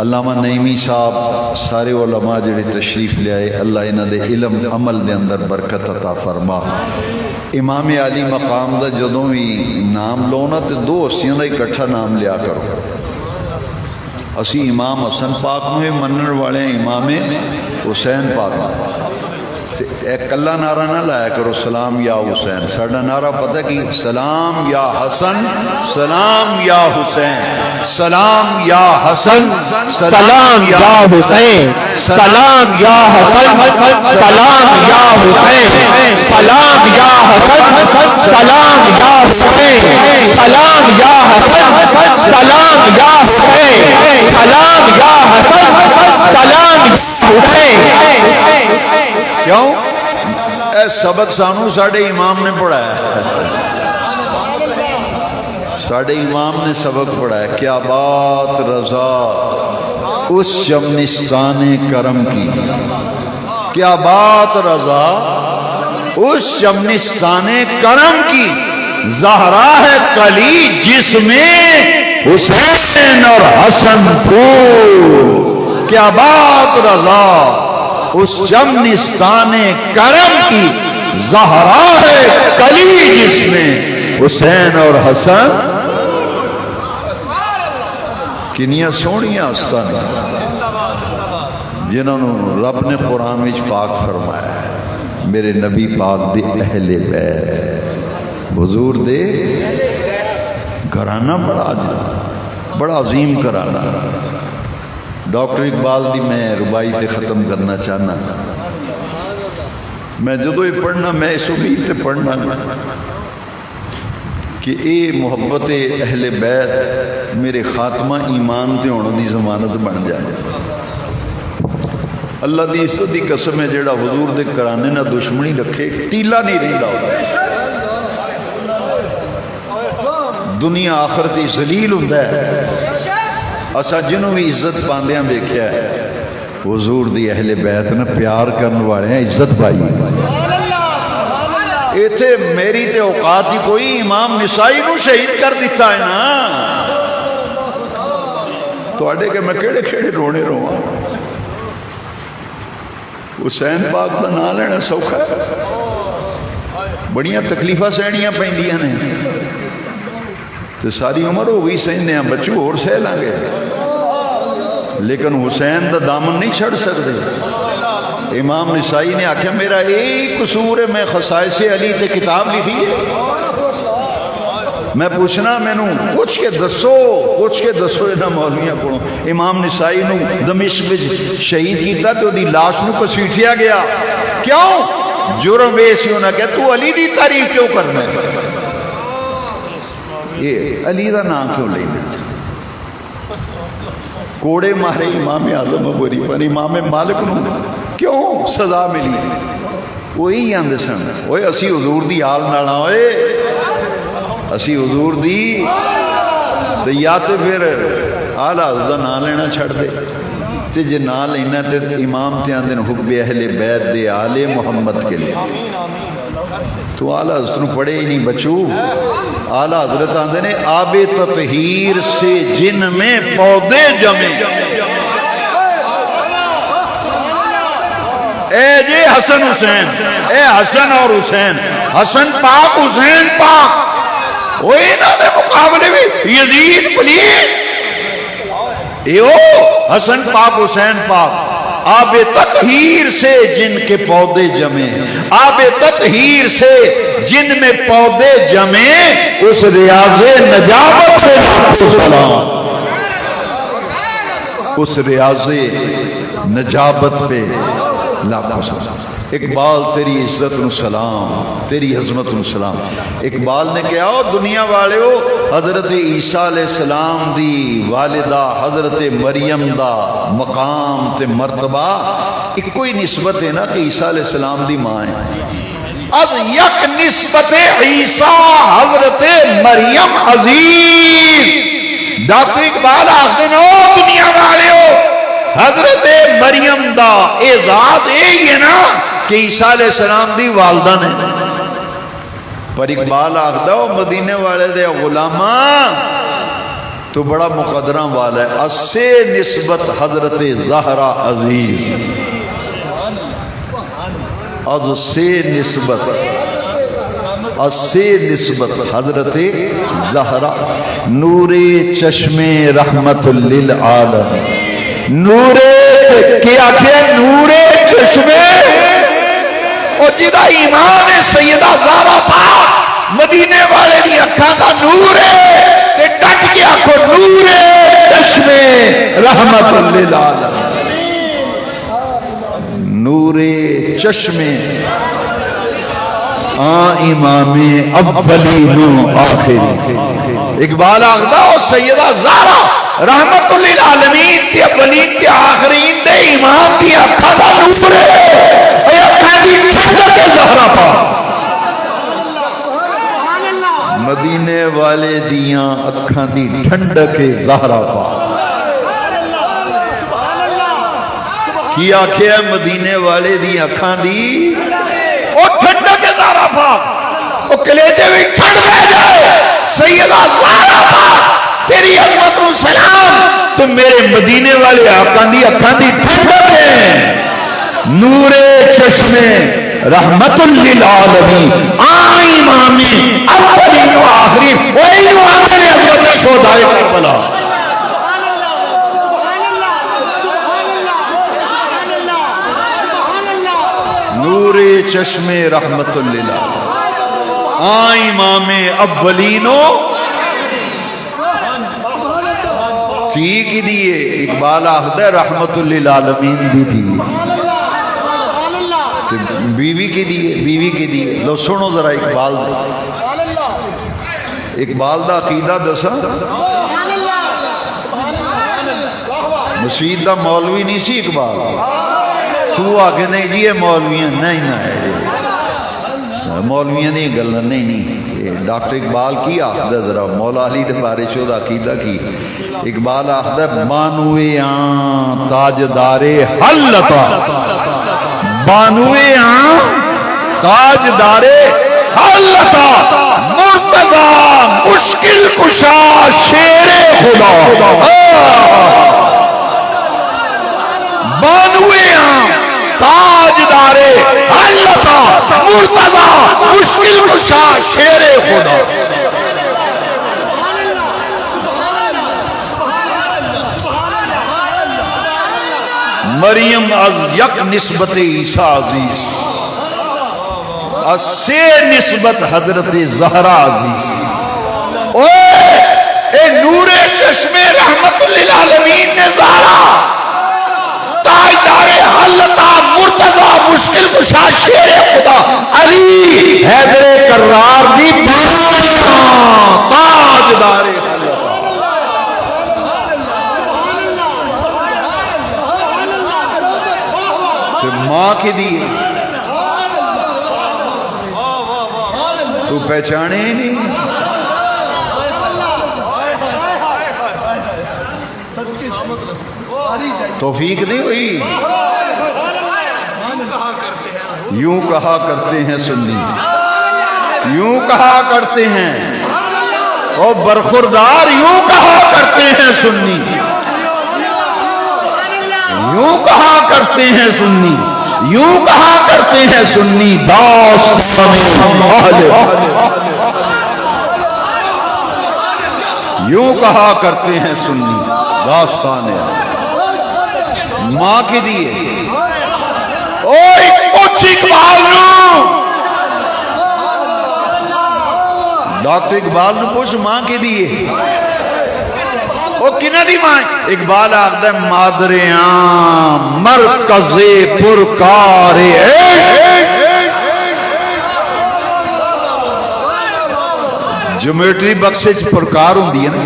علامہ نعیمی صاحب سارے علماء جڑے تشریف لے آئے، اللہ انہوں دے علم عمل دے اندر برکت عطا فرما۔ امام علی مقام دا جدوں بھی نام لونا تے دو ہستیاں دا اکٹھا نام لیا کرو۔ اسی امام حسن پاک میں منن والے امام حسین پاک ایک کلا نعرہ نہ لایا کرو سلام یا حسین، ساڑھا نعرہ پتہ کی سلام یا حسن سلام یا حسین، سلام یا حسن سلام یا حسین، سلام یا حسن سلام یا حسین، سلام یا حسن سلام یا حسین، سلام یا حسن سلام یا حسین، سلام یا حسن سلام یا حسین۔ کیوں؟ اے سبق سانو ساڑھے امام نے پڑھایا ہے، ساڑھے امام نے سبق پڑھایا۔ کیا بات رضا اس چمنستان کرم کی، کیا بات رضا اس چمنستان کرم کی، زہرا ہے کلی جس میں حسین اور حسن پھول، کیا بات رضا اس چمنستان کرم کی، زہرا ہے کلی جس میں حسین اور حسن۔ کنیاں سونیاں آستان جنہوں رب نے قرآن وچ پاک فرمایا ہے، میرے نبی پاک دے اہل بیت، حضور دے گھرانہ بڑا عظیم گھرانہ۔ ڈاکٹر اقبال دی میں ربائی تے ختم کرنا چاہنا، میں جدو یہ پڑھنا میں اس امید تے پڑھنا کہ اے محبت اہل بیت میرے خاتمہ ایمان تے ہونے دی ضمانت بن جائے۔ اللہ دی عزت دی قسم ہے جڑا حضور دے کرانے نہ دشمنی رکھے تیلا نہیں رہندا ہوتا دنیا آخرت دی ذلیل ہوندا ہے اسا جنوں بھی عزت پاندیاں ویکھیا ہے حضور دی اہل بیت نہ پیار کرن والے ہیں عزت پائی ایتھے میری تے اوقات ہی کوئی امام نسائی نو شہید کر دیتا ہے نا تواڈے کہ میں کیڑے کیڑے رونے رواں حسین پاک دا نام لینا سوکھا ہے بڑیاں تکلیفاں سہنیاں پیندیاں نے تو ساری عمر ہو گئی سہنے ہیں بچوں اور سہ لیں گے لیکن حسین دا دامن نہیں چھڑ سکتے امام نسائی نے آکھا میرا ایک قصور ہے میں خصائص علی تے کتاب لکھی ہے میں پوچھنا مینوں پوچھ کے دسو انہاں مولویاں کو امام نسائی نو دمشق وچ شہید کیتا تو دی لاش نو کسیٹیا گیا کیوں جرم اے سی انہاں کہ تو علی دی تعریف کیوں کرنا ہے یہ علی دا نام کیوں لینا کوڑے مارے امام اعظم ابو حنیفہ امام مالک نو کیوں سزا ملی وہی آندے سن اوئے اسی حضور دی آل نال ہوئے اسی حضور دی تے یا تے پھر آل حضرت دا نام لینا چھڑ دے تے جے نام لینا تے امام تے آندے حب اہل بیت دے آل محمد کے لیے تو آل حضرت نو پڑھے ہی نہیں بچو آل حضرت آندے نے آب تطہیر سے جن میں پودے جمے اے جی حسن حسین اے حسن اور حسین حسن پاک حسین پاک وہی نہ دے مقابلے میں یزید پلید ایو حسن پاک حسین پاک آب تطہیر سے جن کے پودے جمے آب تطہیر سے جن میں پودے جمے اس ریاض نجابت پہ لاکھوں سلام اس ریاض نجابت پہ لاکھوں سلام اقبال تیری عزت نو سلام تیری عظمت نو سلام اقبال نے کہا دنیا والے ہو حضرت عیسیٰ علیہ السلام دی والدہ حضرت مریم دا مقام تے مرتبہ ایک کوئی نسبت ہے نا کہ عیسیٰ علیہ السلام دی ماں ہے از یک نسبت عیسیٰ حضرت مریم عزیز ڈاکٹر اقبال آخر نو دنیا والے ہو حضرت مریم دا اعزاز یہی ہے نا کہ عیسیٰ علیہ السلام دی والدہ نے پر اقبال آخدہ ہو مدینے والے دے غلاماں تو بڑا مقدرہ والا ہے اس سے نسبت حضرت زہرہ عزیز از سے نسبت حضرت زہرہ نور چشم رحمت للعالم نور کیا کہ نور چشمے اور جدہ ایمان سیدہ زہرا پاک مدینے والے دی اکھاں دا نور ہے تے ڈٹ کے آکھو نور چشمے رحمت للعالم نور چشمے امام اولین و آخری اقبال آخدہ ہو سیدہ زہرا رحمت للعالمین تے اولین تے آخرین دے امام دی اکھا دا نور ہے اے اکھا دی ٹھنڈک زہرا پا مدینے والے دیاں اکھا دی ٹھنڈک زہرا پا کی آکھے مدینے والے دی اکھا دی او ٹھنڈک زہرا پا او کلیجے بھی ٹھنڈ بہ جائے سیدہ زہرا پا تیری عظمت و سلام تو میرے مدینے والے آقا دی اکھاں دی ٹھنڈک ہے نور چشمے رحمت للعالمین امام اولین و آخری وہی امام نے عظمت شہدائے کربلا نور چشمے رحمت للعالمین امام اولین و ٹھیک ہی دیئے اقبال آخدہ رحمت للعالمین بھی تھی بیوی کی دیئے لو سنو ذرا اقبال دے اقبال دا عقیدہ دسا مسجد دا مولوی نہیں سی اقبال تو آ کے نہیں جی یہ مولویاں نہیں نہ ہے مولویاں دی گل نہیں ڈاکٹر اقبال کی آخدہ ذرا مولا علی دے بارے شد عقیدہ کی اقبال آخدہ بانوے آن تاجدار حلتا بانوے آن تاجدار حلتا مرتضی مشکل کشا شیر خدا بانوے آن تاجدار حلتا مرتضی مشکل کشا شیر خدا مریم از یک نسبت عیسیٰ عزیز از سے نسبت حضرت زہرا عزیز اے نور چشم رحمت للعالمین نے زہرا تاجدار حلتا مرتضی مشکل کشا شیر خدا علی حیدر کرار دی تاجدار ماں کی دیئے تو پہچانے ہی نہیں توفیق نہیں ہوئی یوں کہا کرتے ہیں سنی یوں کہا کرتے ہیں اور برخوردار یوں کہا کرتے ہیں سنی یوں کہا کرتے ہیں سنی یوں کہا کرتے ہیں سنی داستان یوں کہا کرتے ہیں سنی داستان ماں کے دیے کچھ اقبال نو ڈاکٹر اقبال نو پوچھ ماں کے دیے وہ کنہ دی ماں اقبال آخدہ مادریاں مرکز پرکار جیومیٹری بکسے چ پرکار ہوں دی ہے نا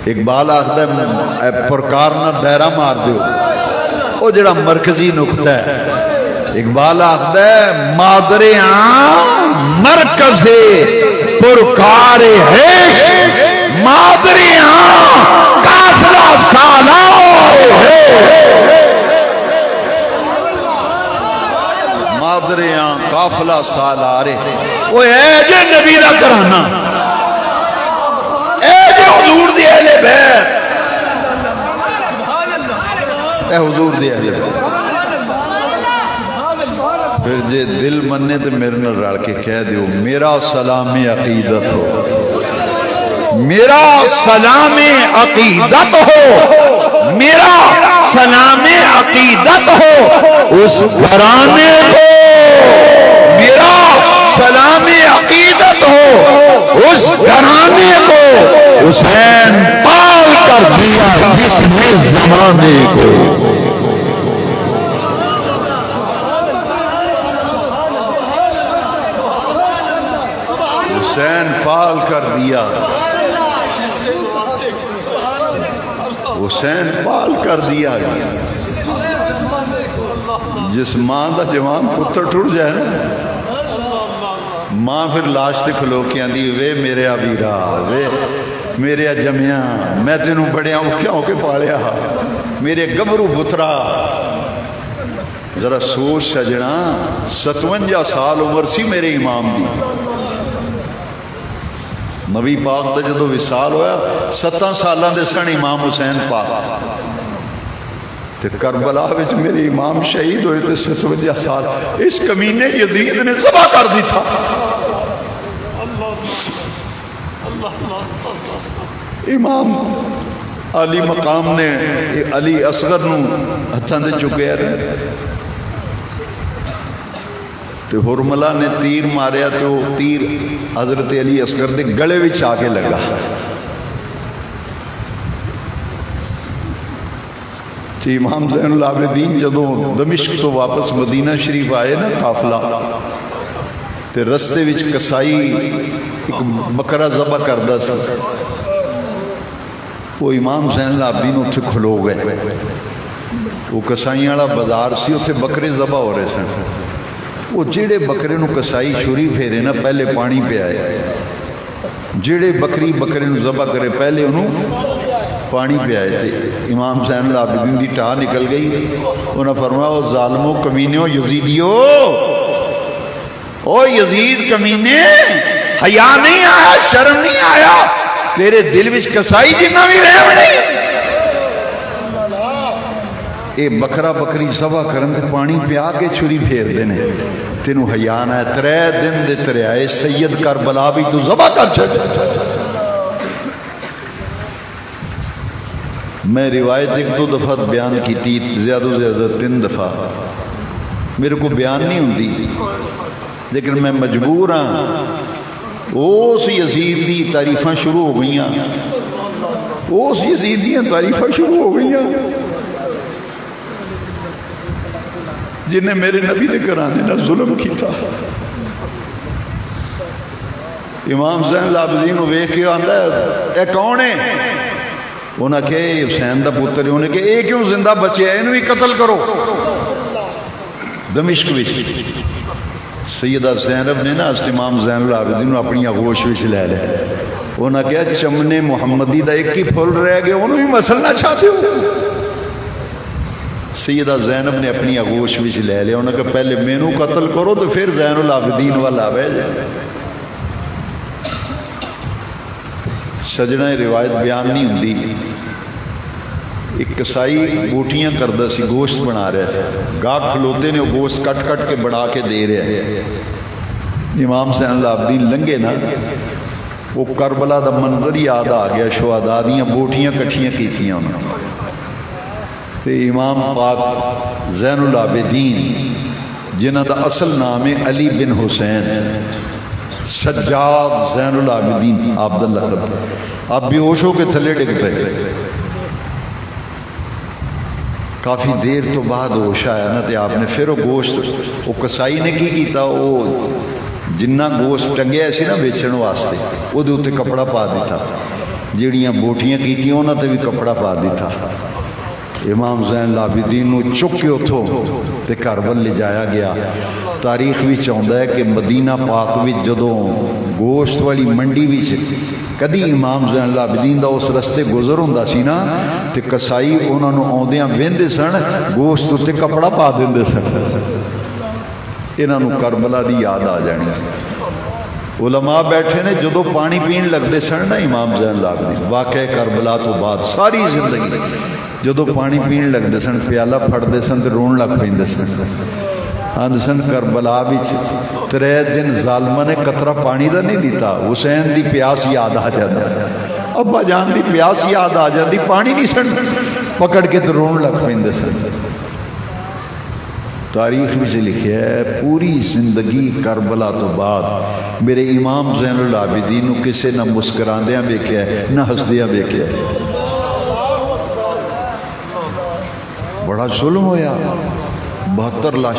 اقبال آخدہ پرکار نہ دائرہ مار دیو وہ جڑا مرکزی نقطہ ہے اقبال آخدہ مادریاں مرکز پرکار ہے مادریاں قافلہ سالار ہے مادریاں قافلہ سالار ہے وہ اے جے نبی دا کرانا اے جے حضور دی اہل بیت اے حضور دی اہل بیت پھر جے دل مننے تے میرے نال رل کے کہہ دیو میرا سلام عقیدت ہو میرا سلام عقیدت ہو میرا سلام عقیدت ہو اس گھرانے کو میرا سلام عقیدت ہو اس گھرانے کو حسین پال کر دیا جس نے زمانے کو حسین پال کر دیا حسین پال کر دیا جس ماں دا جوان پتر ٹوٹ جائے نا ماں پھر لاش تے کھلو کے آندی وے میرے ویرا وے میرے جمیاں میں تینوں بڑیاں اوکھیاں ہو کے پالیا میرے گبرو پترا ذرا سوچ سجنا 57 سال عمر سی میرے امام دی نبی پاک دا جدو وصال ہویا 7 سالاں دے سن امام حسین پاک تے کربلا وچ میرے امام شہید ہوئے تے 57 سال اس کمینے یزید نے ذبح کر دی تھا امام علی مقام نے علی اصغر نو ہتھاں دے چکے رہے تو حرملہ نے تیر ماریا تو تیر حضرت علی اصغر دے گلے وچ آ کے لگا تو امام زین العابدین جدوں دمشق تو واپس مدینہ شریف آئے نا قافلہ تے رستے وچ کسائی ایک بکرا ذبح کردا سی وہ امام زین العابدین اتھے کھلو گئے وہ کسائیاں والا بازار سی، اتنے بکرے ذبح ہو رہے سن. وہ جہے بکرے نو کسائی چھری پھیرے نا پہلے پانی پیا، جہے بکری بکرے نو ذبح کرے پہلے انہوں پانی پیا. امام زین العابدین دی ٹاہ نکل گئی. انہوں نے فرمایا او ظالمو کمینیو یزیدیو، او یزید کمینے، حیا نہیں آیا، شرم نہیں آیا تیرے دل وچ کسائی جنہ بھی رحم نہیں. اے بکرا بکری ذبح کرن تے پانی پیا کے چھری پھیر دینے، تینوں حیا نہ ہے. 3 دن دے تریائے سید کربلا بھی تو ذبح کر چھڑ. میں روایت 1-2 دفعہ بیان کی تھی، زیادہ سے زیادہ 3 دفعہ. میرے کو بیان نہیں ہوتی لیکن میں مجبور ہاں. اس یزید دی تعریفاں شروع ہو گئیاں، اس یزید دی تعریفاں شروع ہو گئیاں جنہیں میرے نبی دے گھرانے نہ ظلم کیتا. امام زین العابدین کو ویکھ کے آندا ہے اے کون ہے؟ انہاں کہ حسین دا پتر ہے. انہیں کہ اے کیوں زندہ بچے ہیں، انہوں بھی قتل کرو. دمشق وچ سیدہ زینب نے نا امام زین العابدین کو اپنی آغوش وچ لے لیا. انہاں کہا چمنے محمدی دا ایک ہی پھول رہ گیا، انہوں بھی مسلنا چاہتے ہو. سیدہ زینب نے اپنی آغوش وچ لے لیا. انہوں نے کہا پہلے مینوں قتل کرو تو پھر زین العابدین والا آوے. سجنہ روایت بیان نہیں ہوندی. ایک کسائی بوٹیاں کردہ سی، گوشت بنا رہے تھے. گاہ کھلوتے نے وہ گوشت کٹ کٹ کے بڑھا کے دے رہے ہیں. امام زین العابدین لنگے نا، وہ کربلا دا منظر یاد آ گیا. شہداء دیاں بوٹیاں کٹھیاں کیتیاں انہوں نے. تو امام پاک زین العابدین جنہ دا اصل نام ہے علی بن حسین سجاد زین العابدین عبداللہ، آپ بے ہوش ہو کے تھلے ڈگ پے. کافی دیر تو بعد ہوش آیا نا، تے آپ نے پھر وہ گوشت، وہ کسائی نے کی کیتا، وہ جنہ گوشت ٹنگیا سی نا بیچن واسطے، وہ دے اتے کپڑا پا دیتا. جڑیاں بوٹیاں کیتیاں انہاں تے بھی کپڑا پا دیتا. امام زین العابدین نو چک کے اتھوں تے کربل لے جایا گیا. تاریخ بھی چاہتا ہے کہ مدینہ پاک وچ جدوں گوشت والی منڈی وچ کدی امام زین العابدین دا اس رستے گزر ہوندا سی نا، تے کسائی انہاں نو آوندیاں ویندے سن، گوشت تے کپڑا پا دیندے سن. انہاں نو کربلا دی یاد آ جانی. علماء بیٹھے نے جدو پانی پین لگتے سن نا امام زین العابدین، واقعہ کربلا تو بعد ساری زندگی جدو پانی پین لگتے سن پیالہ پھڑتے سن تو رون لگ پہ سن. آدھے سن کربلا وچ 3 دن ظالمہ نے قطرہ پانی دا نہیں دیتا. حسین دی پیاس یاد آ جاتی، ابا جان دی پیاس یاد آ جاتی، پانی نہیں سن پکڑ کے تو رون لگ پہ سن. تاریخ میں سے لکھا ہے پوری زندگی کربلا تو بعد میرے امام زین العابدین کو کسے نہ مسکراندیاں ویکھیا ہے نہ ہسدیاں ویکھیا ہے. بڑا ظلم ہویا. 72 لاش،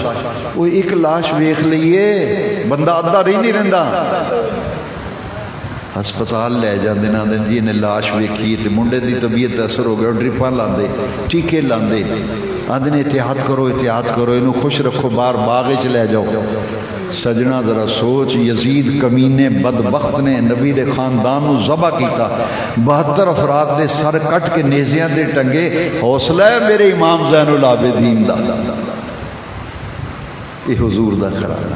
وہ ایک لاش ویکھ لئیے بندہ ادھا رہی نہیں رہندا. ہسپتال لے جاندے نہ دن جی انہیں لاش ویکھی تے منڈے دی طبیعت اثر ہو گیا، ڈرپاں لاندے، ٹیکے لاندے، آندے نے احتیاط کرو احتیاط کرو، انہوں خوش رکھو، باہر باغ چ لے جاؤ. سجنا ذرا سوچ، یزید کمینے بدبخت نے نبی دے خاندان نو ذبح کیتا، 72 افراد دے سر کٹ کے نیزیاں دے ٹنگے. حوصلہ ہے میرے امام زین العابدین دا. یہ حضور دا کرانا.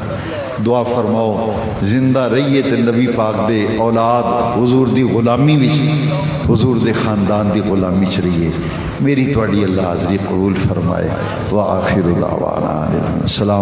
دعا فرماؤ زندہ رہیے تے نبی پاک دے اولاد حضور دی غلامی وچ، حضور دے خاندان دی غلامی چ رہیے. میری تواڈی اللہ حاضری قبول فرمائے. وآخر دعوانا السلام